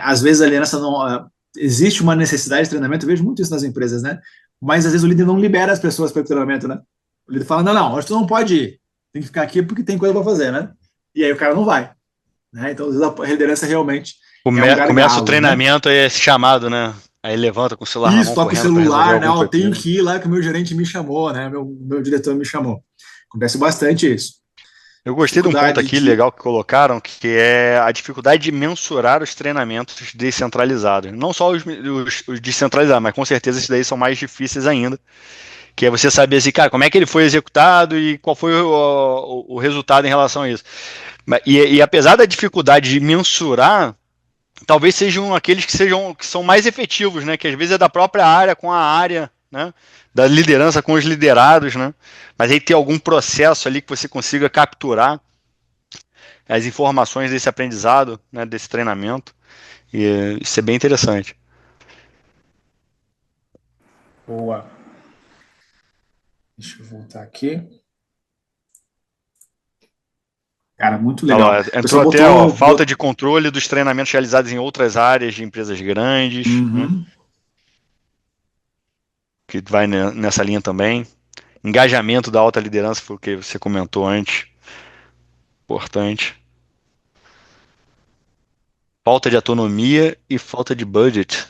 Às vezes a liderança não. Existe uma necessidade de treinamento, eu vejo muito isso nas empresas, né? Mas às vezes o líder não libera as pessoas para o treinamento, né? O líder fala: não, hoje tu não pode ir, tem que ficar aqui porque tem coisa para fazer, né? E aí o cara não vai. Né? Então, às vezes a liderança realmente é um gargalo, começa o treinamento, né? Aí é esse chamado, né? Aí levanta com o celular na mão, toca o correndo para celular, resolver né? algum Eu tenho pepino. que ir lá que o meu gerente me chamou, né? Meu diretor me chamou. Acontece bastante isso. Eu gostei de um ponto aqui legal que colocaram, que é a dificuldade de mensurar os treinamentos descentralizados. Não só os descentralizados, mas com certeza esses daí são mais difíceis ainda. Que é você saber assim, cara, como é que ele foi executado e qual foi o resultado em relação a isso. E apesar da dificuldade de mensurar, talvez sejam aqueles que são mais efetivos, né? Que às vezes é da própria área com a área, né? Da liderança com os liderados, né? Mas aí tem algum processo ali que você consiga capturar as informações desse aprendizado, né? Desse treinamento. E isso é bem interessante. Boa. Deixa eu voltar aqui. Cara, muito legal. Lá, entrou até falta de controle dos treinamentos realizados em outras áreas de empresas grandes. Né? Que vai nessa linha também. Engajamento da alta liderança, foi o que você comentou antes. Importante. Falta de autonomia e falta de budget.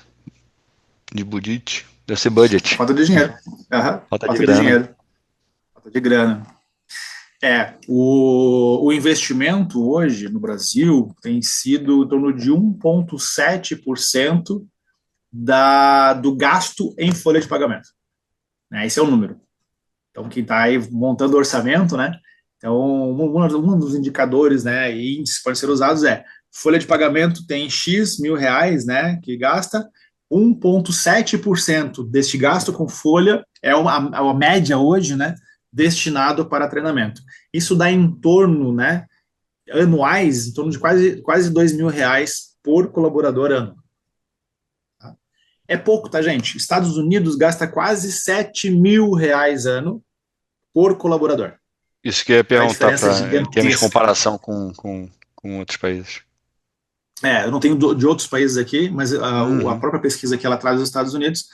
De budget. Deve ser budget. Falta de dinheiro. Falta de dinheiro. Falta de grana. O investimento hoje no Brasil tem sido em torno de 1,7% do gasto em folha de pagamento. Esse é o número. Então, quem está aí montando orçamento, né? Então, um dos indicadores, né, e índices que podem ser usados folha de pagamento tem X mil reais, né, que gasta, 1,7% deste gasto com folha é a média hoje, né, destinado para treinamento. Isso dá em torno, né, anuais, em torno de quase R$ 2.000 por colaborador ano. Tá? É pouco, tá, gente? Estados Unidos gasta quase R$ 7.000 ano por colaborador. Isso que eu ia A perguntar diferença é em termos de gigantesca. comparação com outros países. Eu não tenho de outros países aqui, mas a própria pesquisa que ela traz dos Estados Unidos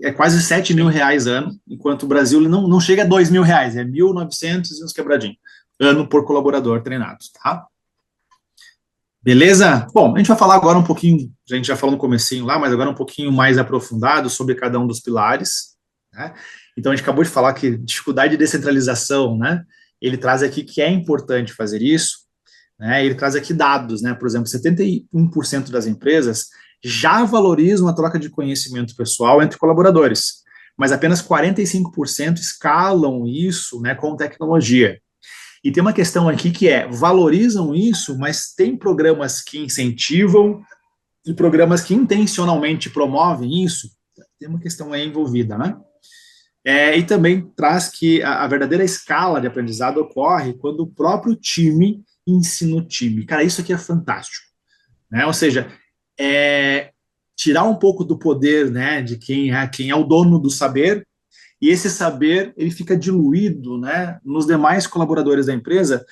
é quase R$ 7.000 ano, enquanto o Brasil não chega a R$ 2.000, é 1.900 e uns quebradinhos ano por colaborador treinado, tá? Beleza? Bom, a gente vai falar agora um pouquinho, a gente já falou no comecinho lá, mas agora um pouquinho mais aprofundado sobre cada um dos pilares, né? Então a gente acabou de falar que dificuldade de descentralização, né? Ele traz aqui que é importante fazer isso, né? Ele traz aqui dados, né? Por exemplo, 71% das empresas já valorizam a troca de conhecimento pessoal entre colaboradores, mas apenas 45% escalam isso, né, com tecnologia. E tem uma questão aqui que valorizam isso, mas tem programas que incentivam e programas que intencionalmente promovem isso. Tem uma questão aí envolvida, né? E também traz que a verdadeira escala de aprendizado ocorre quando o próprio time ensina o time. Cara, isso aqui é fantástico, né? Ou seja, tirar um pouco do poder, né, de quem é o dono do saber, e esse saber ele fica diluído, né, nos demais colaboradores da empresa,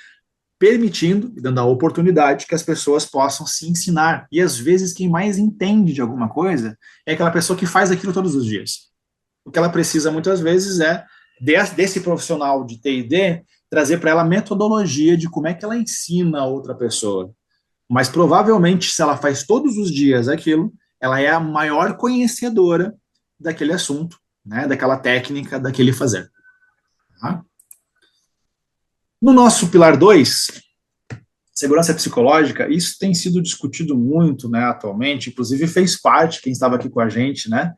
permitindo e dando a oportunidade que as pessoas possam se ensinar. E às vezes quem mais entende de alguma coisa é aquela pessoa que faz aquilo todos os dias. O que ela precisa muitas vezes é desse profissional de T&D trazer para ela a metodologia de como é que ela ensina a outra pessoa. Mas provavelmente, se ela faz todos os dias aquilo, ela é a maior conhecedora daquele assunto, né, daquela técnica, daquele fazer. Tá? No nosso pilar 2, segurança psicológica, isso tem sido discutido muito, né, atualmente, inclusive fez parte, quem estava aqui com a gente, né,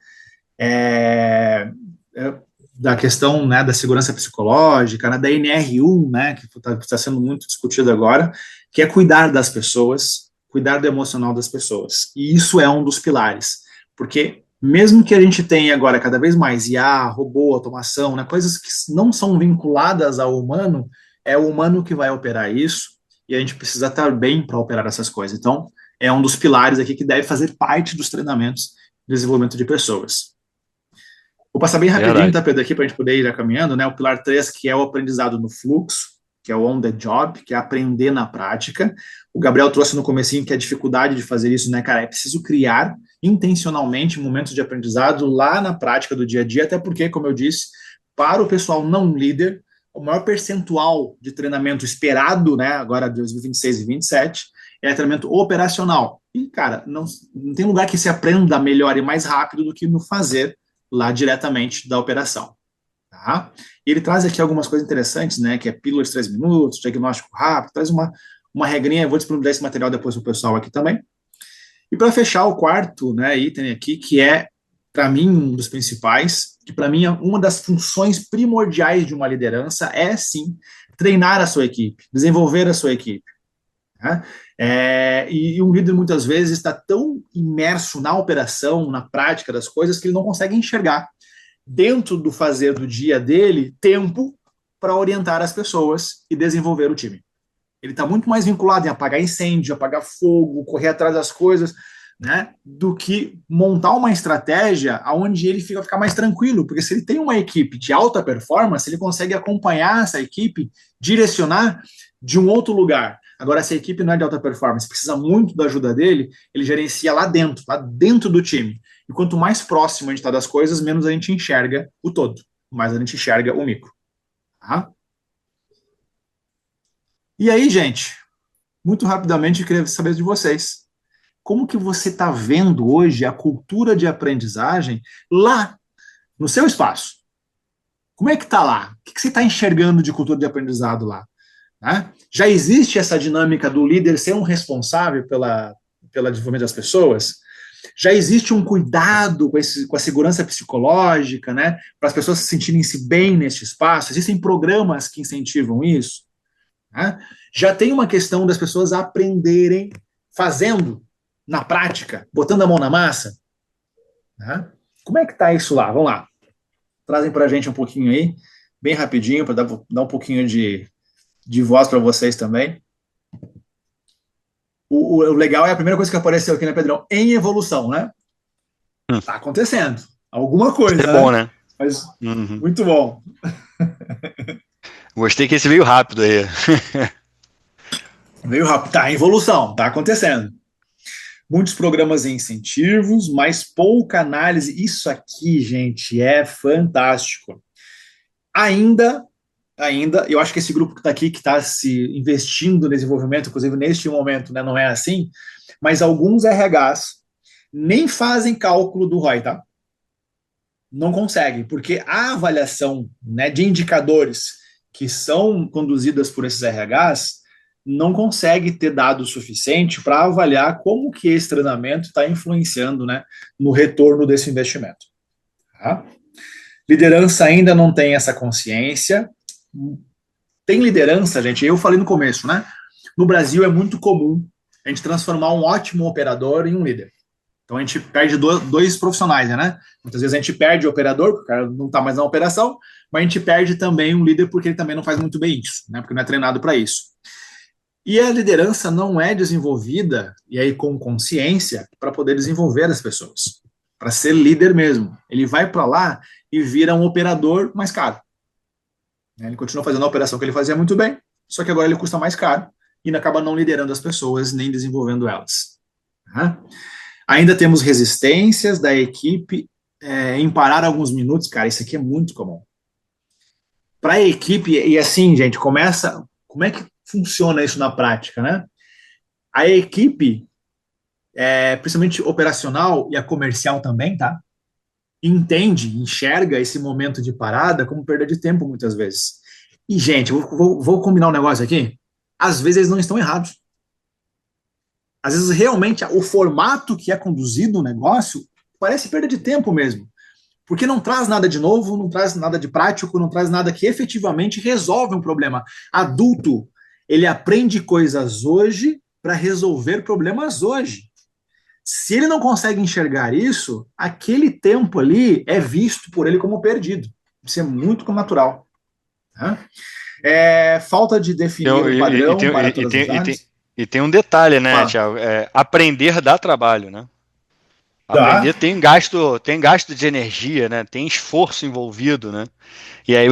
da questão, né, da segurança psicológica, né, da NR1, né, que está sendo muito discutido agora, que é cuidar das pessoas, cuidar do emocional das pessoas. E isso é um dos pilares, porque mesmo que a gente tenha agora cada vez mais IA, robô, automação, né, coisas que não são vinculadas ao humano, é o humano que vai operar isso, e a gente precisa estar bem para operar essas coisas. Então, é um dos pilares aqui que deve fazer parte dos treinamentos de desenvolvimento de pessoas. Vou passar bem rapidinho, tá, Pedro, aqui para a gente poder ir já caminhando, né? O pilar 3, que é o aprendizado no fluxo, que é o on the job, que é aprender na prática. O Gabriel trouxe no comecinho que a dificuldade de fazer isso, né, cara, é preciso criar intencionalmente momentos de aprendizado lá na prática do dia a dia, até porque, como eu disse, para o pessoal não líder, o maior percentual de treinamento esperado, né, agora de 2026 e 2027, é treinamento operacional. E, cara, não tem lugar que se aprenda melhor e mais rápido do que no fazer lá diretamente da operação. Tá? E ele traz aqui algumas coisas interessantes, né, que é pílulas de 3 minutos, diagnóstico rápido, traz uma regrinha, eu vou disponibilizar esse material depois para o pessoal aqui também. E para fechar o quarto, né, item aqui, que é, para mim, um dos principais, que para mim é uma das funções primordiais de uma liderança, é sim treinar a sua equipe, desenvolver a sua equipe. Né? E um líder muitas vezes está tão imerso na operação, na prática das coisas, que ele não consegue enxergar dentro do fazer do dia dele tempo para orientar as pessoas e desenvolver o time. Ele está muito mais vinculado em apagar incêndio, apagar fogo, correr atrás das coisas, né, do que montar uma estratégia onde ele fica mais tranquilo, porque se ele tem uma equipe de alta performance, ele consegue acompanhar essa equipe, direcionar de um outro lugar. Agora, se a equipe não é de alta performance, precisa muito da ajuda dele, ele gerencia lá dentro do time. E quanto mais próximo a gente está das coisas, menos a gente enxerga o todo, mais a gente enxerga o micro. Tá? E aí, gente, muito rapidamente, eu queria saber de vocês. Como que você está vendo hoje a cultura de aprendizagem lá no seu espaço? Como é que está lá? O que você está enxergando de cultura de aprendizado lá? Né? Já existe essa dinâmica do líder ser um responsável pela desenvolvimento das pessoas? Já existe um cuidado com a segurança psicológica, né, para as pessoas se sentirem-se bem neste espaço? Existem programas que incentivam isso? Né? Já tem uma questão das pessoas aprenderem fazendo, na prática, botando a mão na massa? Né? Como é que está isso lá? Vamos lá. Trazem para a gente um pouquinho aí, bem rapidinho, para dar um pouquinho de voz para vocês também. O legal é a primeira coisa que apareceu aqui, né, Pedrão? Em evolução, né? Tá acontecendo. Alguma coisa, é bom, né? Mas muito bom. Gostei que esse veio rápido aí. Veio rápido. Tá em evolução, tá acontecendo. Muitos programas e incentivos, mas pouca análise. Isso aqui, gente, é fantástico. Ainda, eu acho que esse grupo que está aqui, que está se investindo no desenvolvimento, inclusive neste momento, né, não é assim, mas alguns RHs nem fazem cálculo do ROI, tá? Não conseguem, porque a avaliação, né, de indicadores que são conduzidas por esses RHs não consegue ter dado o suficiente para avaliar como que esse treinamento está influenciando, né, no retorno desse investimento. Tá? Liderança ainda não tem essa consciência. Tem liderança, gente, eu falei no começo, né? No Brasil é muito comum a gente transformar um ótimo operador em um líder. Então a gente perde dois profissionais, né? Muitas vezes a gente perde o operador, porque o cara não está mais na operação, mas a gente perde também um líder porque ele também não faz muito bem isso, né? Porque não é treinado para isso. E a liderança não é desenvolvida, e aí com consciência, para poder desenvolver as pessoas, para ser líder mesmo. Ele vai para lá e vira um operador mais caro. Ele continua fazendo a operação que ele fazia muito bem, só que agora ele custa mais caro e acaba não liderando as pessoas nem desenvolvendo elas. Ainda temos resistências da equipe em parar alguns minutos. Cara, isso aqui é muito comum. Para a equipe, e assim, gente, como é que funciona isso na prática, né? A equipe, principalmente operacional e a comercial também, tá? Enxerga esse momento de parada como perda de tempo, muitas vezes. E, gente, vou combinar um negócio aqui. Às vezes eles não estão errados. Às vezes, realmente, o formato que é conduzido o negócio parece perda de tempo mesmo. Porque não traz nada de novo, não traz nada de prático, não traz nada que efetivamente resolve um problema. Adulto, ele aprende coisas hoje para resolver problemas hoje. Se ele não consegue enxergar isso, aquele tempo ali é visto por ele como perdido. Isso é muito natural. Né? Falta de definir um padrão para todas as áreas. E tem um detalhe, né, Thiago? Aprender dá trabalho, né? Aprender tem gasto de energia, né? Tem esforço envolvido, né? E aí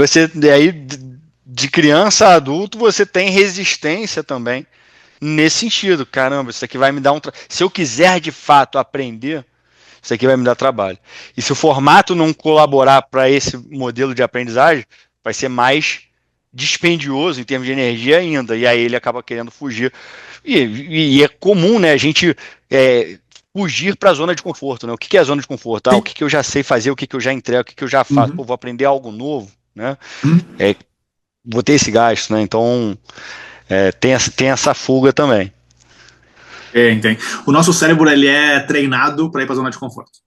de criança a adulto, você tem resistência também. Nesse sentido, caramba, isso aqui vai me dar se eu quiser de fato aprender, isso aqui vai me dar trabalho. E se o formato não colaborar para esse modelo de aprendizagem, vai ser mais dispendioso em termos de energia ainda. E aí ele acaba querendo fugir. E é comum, né, a gente fugir para a zona de conforto, né? O que é a zona de conforto? O que eu já sei fazer, o que eu já entrego, o que eu já faço. Pô, vou aprender algo novo, né? Vou ter esse gasto, né? Então tem essa fuga também. Tem. O nosso cérebro ele é treinado para ir para a zona de conforto,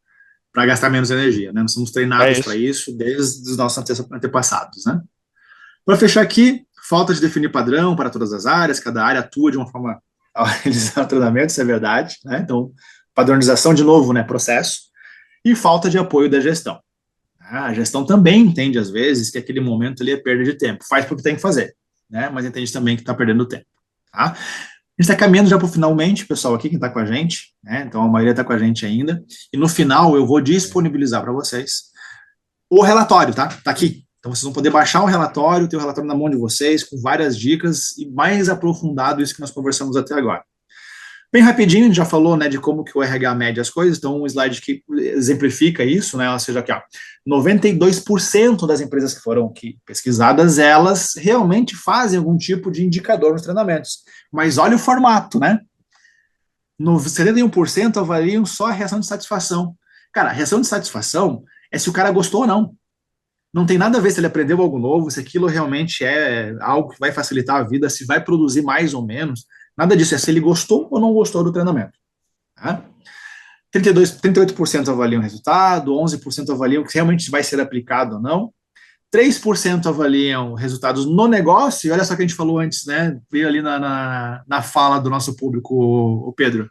para gastar menos energia, né? Nós somos treinados para isso desde os nossos antepassados, né? Para fechar aqui, falta de definir padrão para todas as áreas, cada área atua de uma forma a realizar o treinamento, isso é verdade, né? Então, padronização de novo, né? Processo. E falta de apoio da gestão. A gestão também entende, às vezes, que aquele momento ali é perda de tempo. Faz porque tem que fazer, né? Mas entende também que está perdendo tempo. Tá? A gente está caminhando já para o finalmente, pessoal aqui, quem está com a gente, né? Então a maioria está com a gente ainda. E no final eu vou disponibilizar para vocês o relatório, tá? Tá aqui. Então vocês vão poder baixar o relatório, ter o relatório na mão de vocês, com várias dicas e mais aprofundado isso que nós conversamos até agora. Bem rapidinho, a gente já falou, né, de como que o RH mede as coisas, então um slide que exemplifica isso, né, ou seja, aqui, 92% das empresas que foram aqui pesquisadas, elas realmente fazem algum tipo de indicador nos treinamentos. Mas olha o formato, né? 71% avaliam só a reação de satisfação. Cara, a reação de satisfação é se o cara gostou ou não. Não tem nada a ver se ele aprendeu algo novo, se aquilo realmente é algo que vai facilitar a vida, se vai produzir mais ou menos. Nada disso, é se ele gostou ou não gostou do treinamento. Tá? 38% avaliam o resultado, 11% avaliam que realmente vai ser aplicado ou não, 3% avaliam resultados no negócio, e olha só que a gente falou antes, né? Veio ali na fala do nosso público, o Pedro.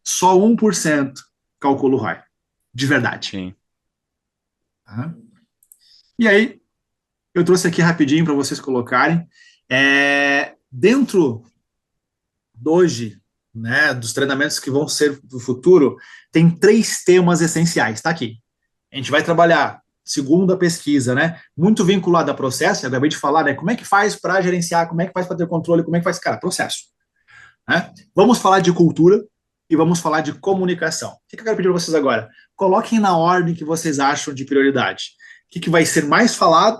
Só 1% calcula o ROI. de verdade. Sim. Tá? E aí, eu trouxe aqui rapidinho para vocês colocarem. Dentro de hoje, né, dos treinamentos que vão ser do futuro, tem 3 temas essenciais, tá aqui. A gente vai trabalhar, segundo a pesquisa, né, muito vinculado a processo, eu acabei de falar, né, como é que faz para gerenciar, como é que faz para ter controle, como é que faz, cara, processo. Né? Vamos falar de cultura e vamos falar de comunicação. O que eu quero pedir para vocês agora? Coloquem na ordem que vocês acham de prioridade. O que vai ser mais falado?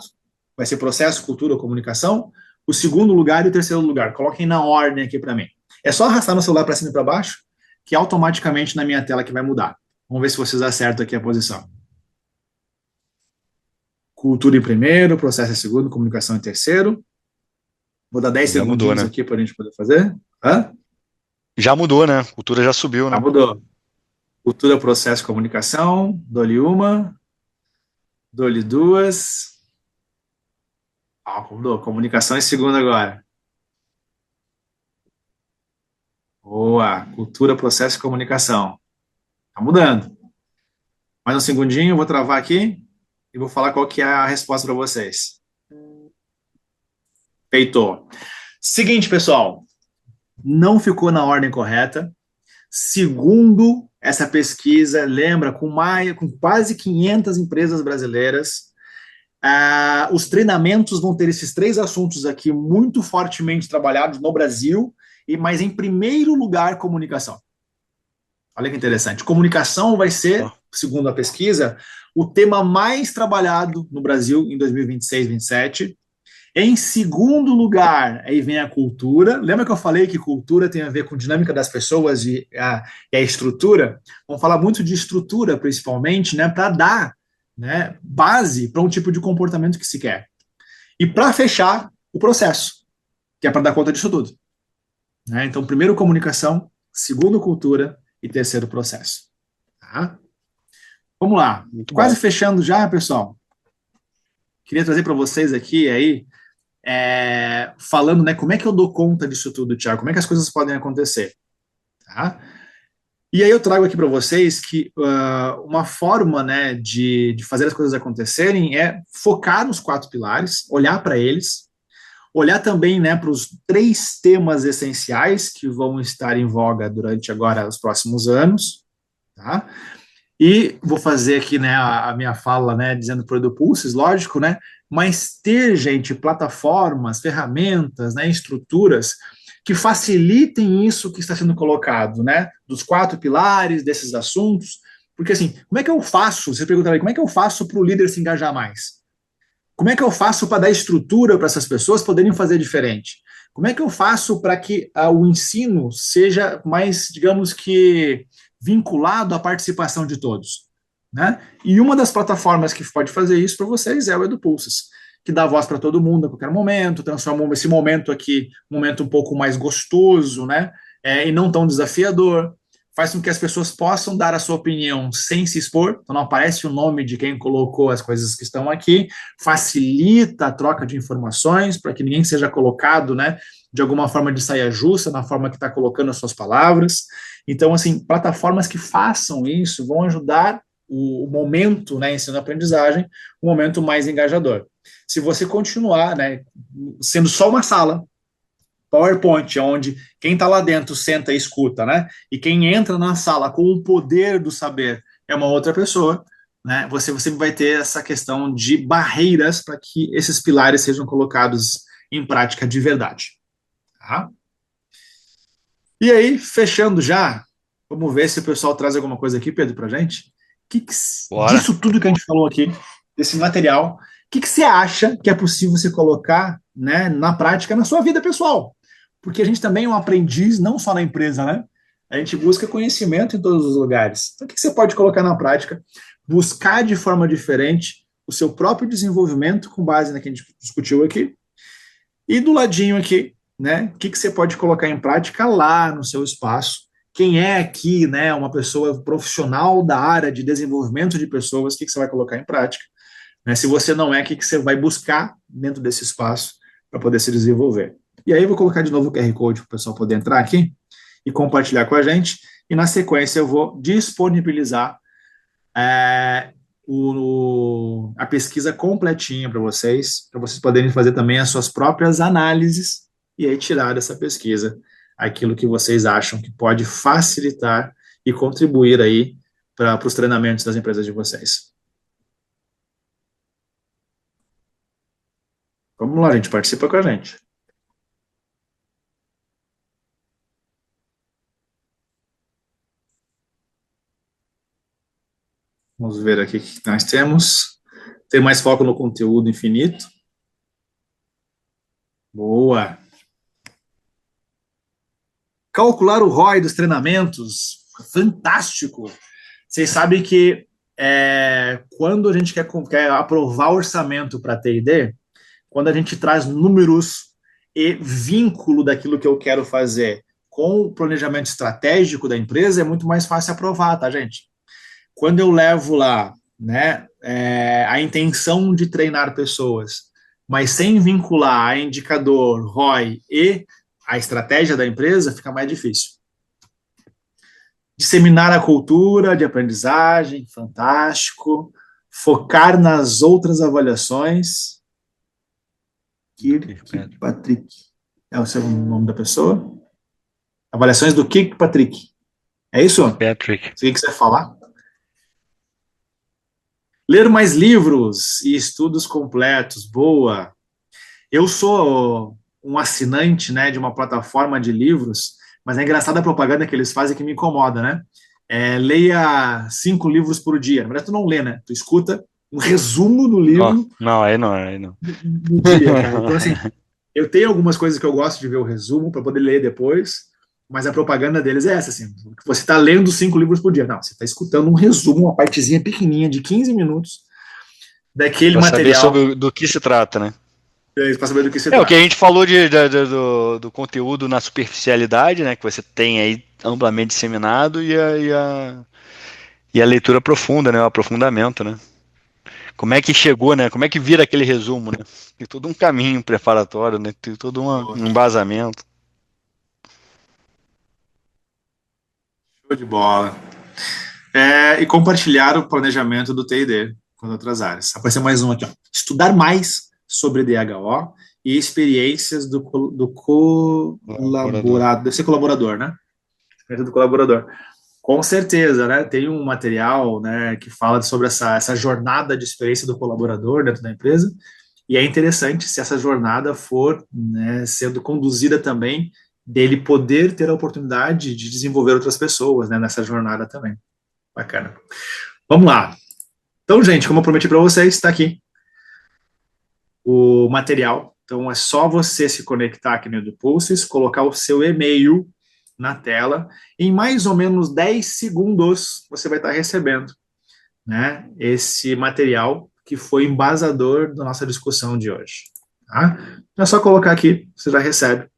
Vai ser processo, cultura, comunicação. O segundo lugar e o terceiro lugar. Coloquem na ordem aqui para mim. É só arrastar no celular para cima e para baixo, que automaticamente na minha tela que vai mudar. Vamos ver se vocês acertam aqui a posição. Cultura em primeiro, processo em segundo, comunicação em terceiro. Vou dar 10 Já mudou, segundinhos né? aqui para a gente poder fazer. Hã? Já mudou, né? A cultura já subiu, né? Já mudou. Cultura, processo, comunicação. Dou-lhe uma. Dou-lhe duas. Mudou. Comunicação em segundo agora. Boa. Cultura, processo e comunicação. Tá mudando. Mais um segundinho, eu vou travar aqui e vou falar qual que é a resposta para vocês. Feito. Seguinte, pessoal. Não ficou na ordem correta. Segundo essa pesquisa, lembra, com quase 500 empresas brasileiras, os treinamentos vão ter esses 3 assuntos aqui muito fortemente trabalhados no Brasil, mas em primeiro lugar, comunicação. Olha que interessante. Comunicação vai ser, segundo a pesquisa, o tema mais trabalhado no Brasil em 2026, 2027. Em segundo lugar, aí vem a cultura. Lembra que eu falei que cultura tem a ver com dinâmica das pessoas e a estrutura? Vamos falar muito de estrutura, principalmente, né, para dar, né, base para um tipo de comportamento que se quer. E para fechar, o processo, que é para dar conta disso tudo. Né? Então, primeiro comunicação, segundo cultura e terceiro processo. Tá? Vamos lá. Muito Quase bom. fechando já, pessoal. Queria trazer para vocês aqui aí falando, né, como é que eu dou conta disso tudo, Thiago? Como é que as coisas podem acontecer? Tá? E aí eu trago aqui para vocês que uma forma, né, de fazer as coisas acontecerem é focar nos 4 pilares, olhar para eles, olhar também, né, para os 3 temas essenciais que vão estar em voga durante agora os próximos anos, tá? E vou fazer aqui, né, a minha fala, né, dizendo para o EduPulses, lógico, né, mas ter, gente, plataformas, ferramentas, né, estruturas que facilitem isso que está sendo colocado, né, dos 4 pilares, desses assuntos, porque assim, como é que eu faço, você pergunta, como é que eu faço para o líder se engajar mais? Como é que eu faço para dar estrutura para essas pessoas poderem fazer diferente? Como é que eu faço para que o ensino seja mais, digamos que, vinculado à participação de todos? Né? E uma das plataformas que pode fazer isso para vocês é o EduPulses, que dá voz para todo mundo a qualquer momento, transforma esse momento aqui um momento um pouco mais gostoso, né? E não tão desafiador, faz com que as pessoas possam dar a sua opinião sem se expor, então não aparece o nome de quem colocou as coisas que estão aqui, facilita a troca de informações para que ninguém seja colocado, né, de alguma forma de saia justa na forma que está colocando as suas palavras. Então, assim, plataformas que façam isso vão ajudar o momento, né, ensino-aprendizagem, um momento mais engajador. Se você continuar, né, sendo só uma sala, PowerPoint, onde quem está lá dentro senta e escuta, né? E quem entra na sala com o poder do saber é uma outra pessoa, né? Você vai ter essa questão de barreiras para que esses pilares sejam colocados em prática de verdade. Tá? E aí, fechando já, vamos ver se o pessoal traz alguma coisa aqui, Pedro, para a gente. Disso tudo que a gente falou aqui, desse material, o que você acha que é possível você colocar, né, na prática, na sua vida pessoal? Porque a gente também é um aprendiz, não só na empresa, né? A gente busca conhecimento em todos os lugares. Então, o que você pode colocar na prática? Buscar de forma diferente o seu próprio desenvolvimento, com base no que a gente discutiu aqui. E do ladinho aqui, né? O que você pode colocar em prática lá no seu espaço? Quem é aqui, né, uma pessoa profissional da área de desenvolvimento de pessoas, o que você vai colocar em prática? Né? Se você não é, o que você vai buscar dentro desse espaço para poder se desenvolver? E aí eu vou colocar de novo o QR Code para o pessoal poder entrar aqui e compartilhar com a gente. E na sequência eu vou disponibilizar é, a pesquisa completinha para vocês poderem fazer também as suas próprias análises e aí tirar dessa pesquisa aquilo que vocês acham que pode facilitar e contribuir aí para os treinamentos das empresas de vocês. Vamos lá, gente, participa com a gente. Vamos ver aqui o que nós temos. Ter mais foco no conteúdo infinito. Boa. Calcular o ROI dos treinamentos. Fantástico. Vocês sabem que quando a gente quer aprovar orçamento para T&D, quando a gente traz números e vínculo daquilo que eu quero fazer com o planejamento estratégico da empresa, é muito mais fácil aprovar, tá, gente? Quando eu levo lá, né, a intenção de treinar pessoas, mas sem vincular a indicador ROI e a estratégia da empresa, fica mais difícil. Disseminar a cultura de aprendizagem, fantástico. Focar nas outras avaliações. Kirkpatrick. É o seu nome da pessoa? Avaliações do Kirkpatrick. É isso? Patrick. O que você quer falar? Ler mais livros e estudos completos. Boa. Eu sou um assinante, né, de uma plataforma de livros, mas é engraçada a propaganda que eles fazem que me incomoda, né? Leia 5 livros por dia. Na verdade, tu não lê, né? Tu escuta um resumo do livro. Aí não. No dia, cara. Então, assim, eu tenho algumas coisas que eu gosto de ver o resumo para poder ler depois, mas a propaganda deles é essa, assim, você está lendo 5 livros por dia. Não, você está escutando um resumo, uma partezinha pequenininha de 15 minutos daquele pra material. Saber sobre do que se trata, né? Para saber do que se trata. O que a gente falou do conteúdo na superficialidade, né? Que você tem aí amplamente disseminado e a leitura profunda, né? O aprofundamento, né? Como é que chegou, né? Como é que vira aquele resumo, né? Tem todo um caminho preparatório, né? Tem todo um embasamento. Show de bola. E compartilhar o planejamento do T&D com outras áreas. Apareceu mais um aqui, ó. Estudar mais sobre DHO e experiências do colaborador. Deve ser colaborador, né? Do colaborador. Com certeza, né? Tem um material, né, que fala sobre essa jornada de experiência do colaborador dentro da empresa, e é interessante se essa jornada for, né, sendo conduzida também dele poder ter a oportunidade de desenvolver outras pessoas, né, nessa jornada também. Bacana. Vamos lá. Então, gente, como eu prometi para vocês, está aqui o material. Então, é só você se conectar aqui no EduPulses, colocar o seu e-mail na tela. Em mais ou menos 10 segundos, você vai estar recebendo, né, esse material que foi embasador da nossa discussão de hoje. Tá? É só colocar aqui, você já recebe.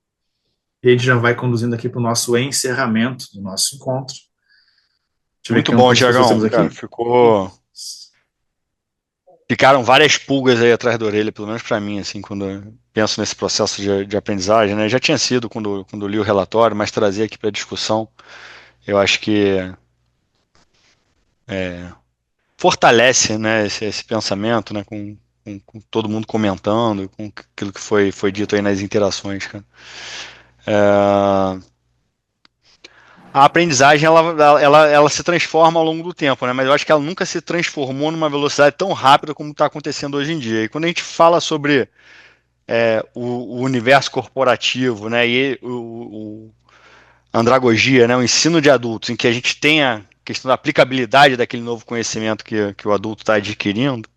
E a gente já vai conduzindo aqui para o nosso encerramento do nosso encontro. Muito bom, Tiagão. Ficaram várias pulgas aí atrás da orelha, pelo menos para mim, assim, quando eu penso nesse processo de aprendizagem, né? Já tinha sido quando li o relatório, mas trazer aqui para discussão, eu acho que fortalece, né, esse pensamento, né, com todo mundo comentando, com aquilo que foi dito aí nas interações, cara. A aprendizagem ela se transforma ao longo do tempo, né? Mas eu acho que ela nunca se transformou numa velocidade tão rápida como está acontecendo hoje em dia. E quando a gente fala sobre o universo corporativo, né, e a andragogia, né, o ensino de adultos, em que a gente tem a questão da aplicabilidade daquele novo conhecimento que o adulto está adquirindo,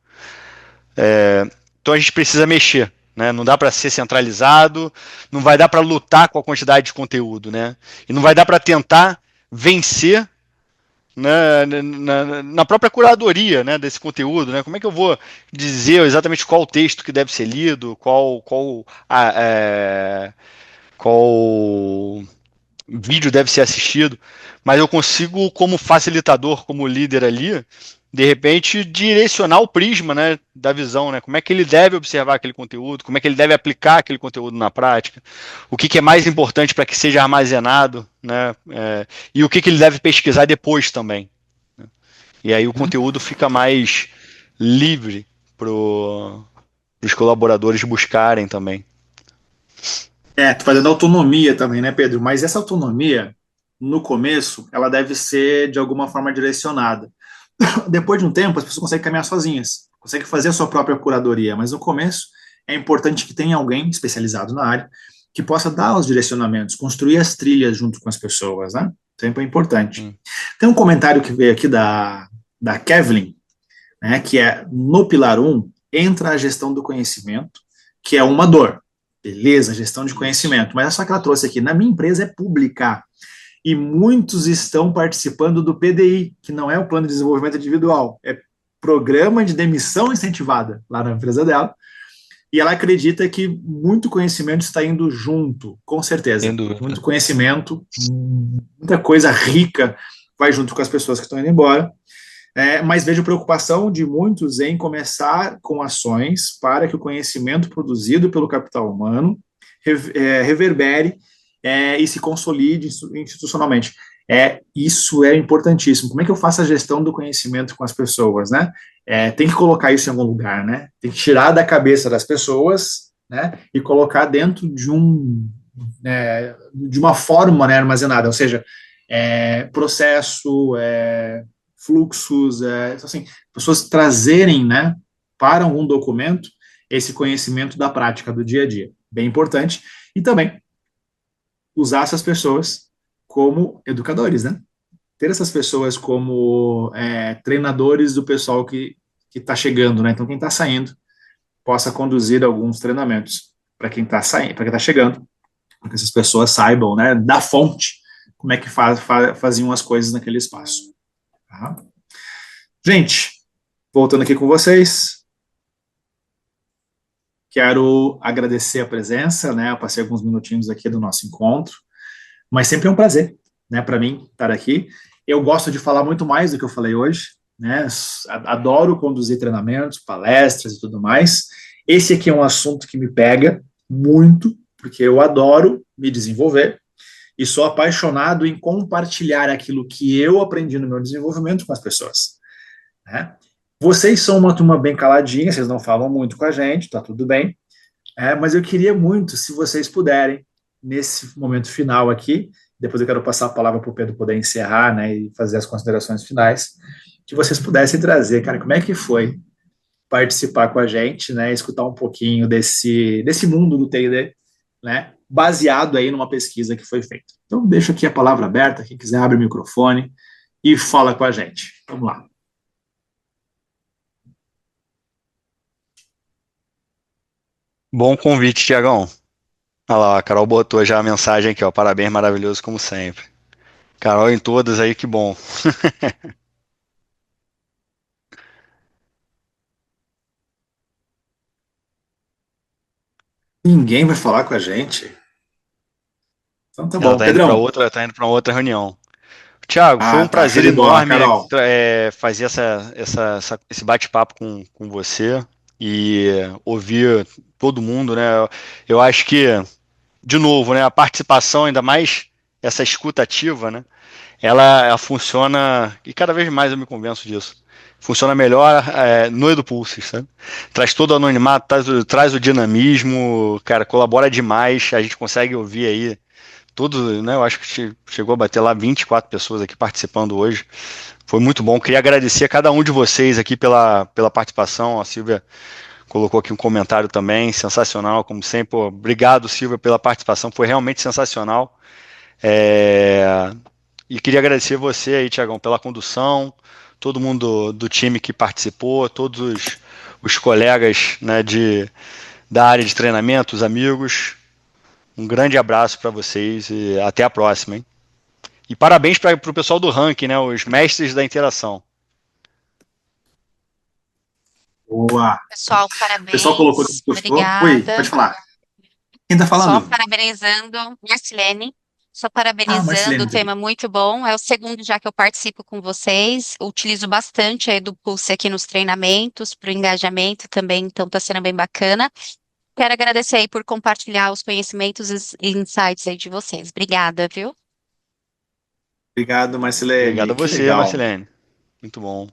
então a gente precisa mexer. Né? Não dá para ser centralizado, não vai dar para lutar com a quantidade de conteúdo, né? E não vai dar para tentar vencer na própria curadoria, né, desse conteúdo, né? Como é que eu vou dizer exatamente qual texto que deve ser lido, qual vídeo deve ser assistido, mas eu consigo, como facilitador, como líder ali, de repente direcionar o prisma, né, da visão, né? Como é que ele deve observar aquele conteúdo, como é que ele deve aplicar aquele conteúdo na prática, o que é mais importante para que seja armazenado, né, e o que ele deve pesquisar depois também. E aí o conteúdo fica mais livre para os colaboradores buscarem também. Tu vai dando autonomia também, né, Pedro? Mas essa autonomia, no começo, ela deve ser de alguma forma direcionada. Depois de um tempo, as pessoas conseguem caminhar sozinhas, conseguem fazer a sua própria curadoria, mas no começo é importante que tenha alguém especializado na área que possa dar os direcionamentos, construir as trilhas junto com as pessoas, né? Tempo é importante. Tem um comentário que veio aqui da Kevlin, né, que é no pilar 1 entra a gestão do conhecimento, que é uma dor. Beleza, gestão de conhecimento. Mas é só que ela trouxe aqui. Na minha empresa é pública. E muitos estão participando do PDI, que não é o Plano de Desenvolvimento Individual, é Programa de Demissão Incentivada, lá na empresa dela. E ela acredita que muito conhecimento está indo junto, com certeza. Muito conhecimento, muita coisa rica vai junto com as pessoas que estão indo embora. Mas vejo preocupação de muitos em começar com ações para que o conhecimento produzido pelo capital humano reverbere e se consolide institucionalmente. Isso é importantíssimo. Como é que eu faço a gestão do conhecimento com as pessoas, né? Tem que colocar isso em algum lugar, né? Tem que tirar da cabeça das pessoas, né? E colocar dentro de uma forma, né, armazenada, ou seja, processo, fluxos, assim, pessoas trazerem, né, para um documento esse conhecimento da prática do dia a dia. Bem importante. E também usar essas pessoas como educadores, né? Ter essas pessoas como treinadores do pessoal que está chegando, né? Então, quem está saindo possa conduzir alguns treinamentos para quem está saindo, para quem está chegando, para que essas pessoas saibam, né, da fonte, como é que faziam as coisas naquele espaço. Tá? Gente, voltando aqui com vocês, quero agradecer a presença, né? Eu passei alguns minutinhos aqui do nosso encontro, mas sempre é um prazer, né, para mim estar aqui. Eu gosto de falar muito mais do que eu falei hoje, né? Adoro conduzir treinamentos, palestras e tudo mais. Esse aqui é um assunto que me pega muito, porque eu adoro me desenvolver e sou apaixonado em compartilhar aquilo que eu aprendi no meu desenvolvimento com as pessoas, né? Vocês são uma turma bem caladinha, vocês não falam muito com a gente, tá tudo bem, mas eu queria muito, se vocês puderem, nesse momento final aqui, depois eu quero passar a palavra para o Pedro poder encerrar, né, e fazer as considerações finais, que vocês pudessem trazer, cara, como é que foi participar com a gente, né, escutar um pouquinho desse mundo do T&D, né, baseado aí numa pesquisa que foi feita. Então, deixo aqui a palavra aberta, quem quiser abre o microfone e fala com a gente. Vamos lá. Bom convite, Tiagão. Olha lá, a Carol botou já a mensagem aqui, ó. Parabéns, maravilhoso como sempre. Carol em todas aí, que bom. Ninguém vai falar com a gente? Então tá Ela bom. Pedrão. tá indo para outra reunião. Tiago, foi um Tá, show prazer de bola, enorme Carol. fazer esse bate-papo com você e ouvir todo mundo, né? Eu acho que, de novo, né, a participação, ainda mais essa escuta ativa, né? Ela funciona, e cada vez mais eu me convenço disso. Funciona melhor no EduPulse, sabe? Traz todo o anonimato, traz o dinamismo, cara, colabora demais, a gente consegue ouvir aí tudo, né? Eu acho que chegou a bater lá 24 pessoas aqui participando hoje. Foi muito bom. Queria agradecer a cada um de vocês aqui pela participação. A Silvia colocou aqui um comentário também, sensacional, como sempre. Pô, obrigado, Silvia, pela participação. Foi realmente sensacional. E queria agradecer você aí, Tiagão, pela condução, todo mundo do time que participou, todos os colegas, né, da área de treinamento, os amigos. Um grande abraço para vocês e até a próxima, hein? E parabéns para o pessoal do ranking, né? Os mestres da interação. Boa. Pessoal, O pessoal colocou que parabéns. gostou. Oi, pode Obrigada. falar. Quem tá Só falando? parabenizando, Marcilene. Só Ah, parabenizando, o Marcelene. tema muito bom. É o segundo já que eu participo com vocês. Utilizo bastante a EduPulse aqui nos treinamentos, para o engajamento também, então está sendo bem bacana. Quero agradecer aí por compartilhar os conhecimentos e insights aí de vocês. Obrigada, viu? Obrigado, Obrigado Marcelene. a Que você, legal. Marcelene. Muito bom.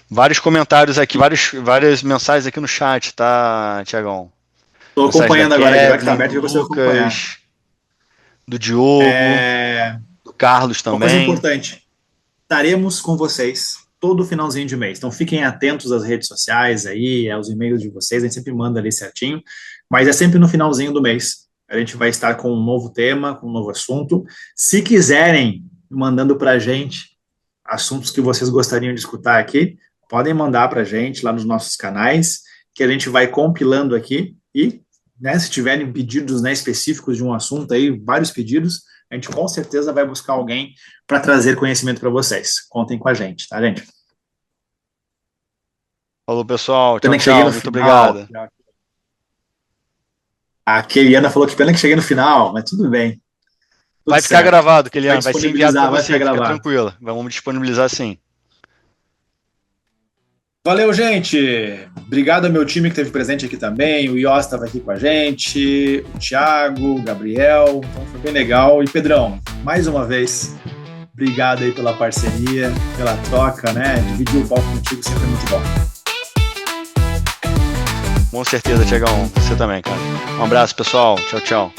Vários comentários aqui, várias mensagens aqui no chat, tá, Tiagão? Tô acompanhando agora, Kevin, agora que tá aberto, eu consigo acompanhar. Do Diogo, do Carlos também. Uma coisa importante, estaremos com vocês todo finalzinho de mês, então fiquem atentos às redes sociais aí, aos e-mails de vocês, a gente sempre manda ali certinho, mas é sempre no finalzinho do mês. A gente vai estar com um novo tema, com um novo assunto. Se quiserem, mandando pra gente assuntos que vocês gostariam de escutar aqui, podem mandar pra gente lá nos nossos canais, que a gente vai compilando aqui e, né, se tiverem pedidos, né, específicos de um assunto aí, vários pedidos, a gente com certeza vai buscar alguém para trazer conhecimento para vocês. Contem com a gente, tá, gente? Falou, pessoal. Tchau, tchau. Muito obrigado. A Keliana falou que pena que cheguei no final, mas tudo bem. Tudo vai ficar certo. gravado, Keliana. Vai ser enviado para você. Fica tranquila. Vamos disponibilizar sim. Valeu, gente. Obrigado ao meu time que esteve presente aqui também. O Ios estava aqui com a gente, o Thiago, o Gabriel. Então foi bem legal. E Pedrão, mais uma vez, obrigado aí pela parceria, pela troca, né? Dividir o palco contigo sempre é muito bom. Com certeza, Tiagão. Você também, cara. Um abraço, pessoal. Tchau, tchau.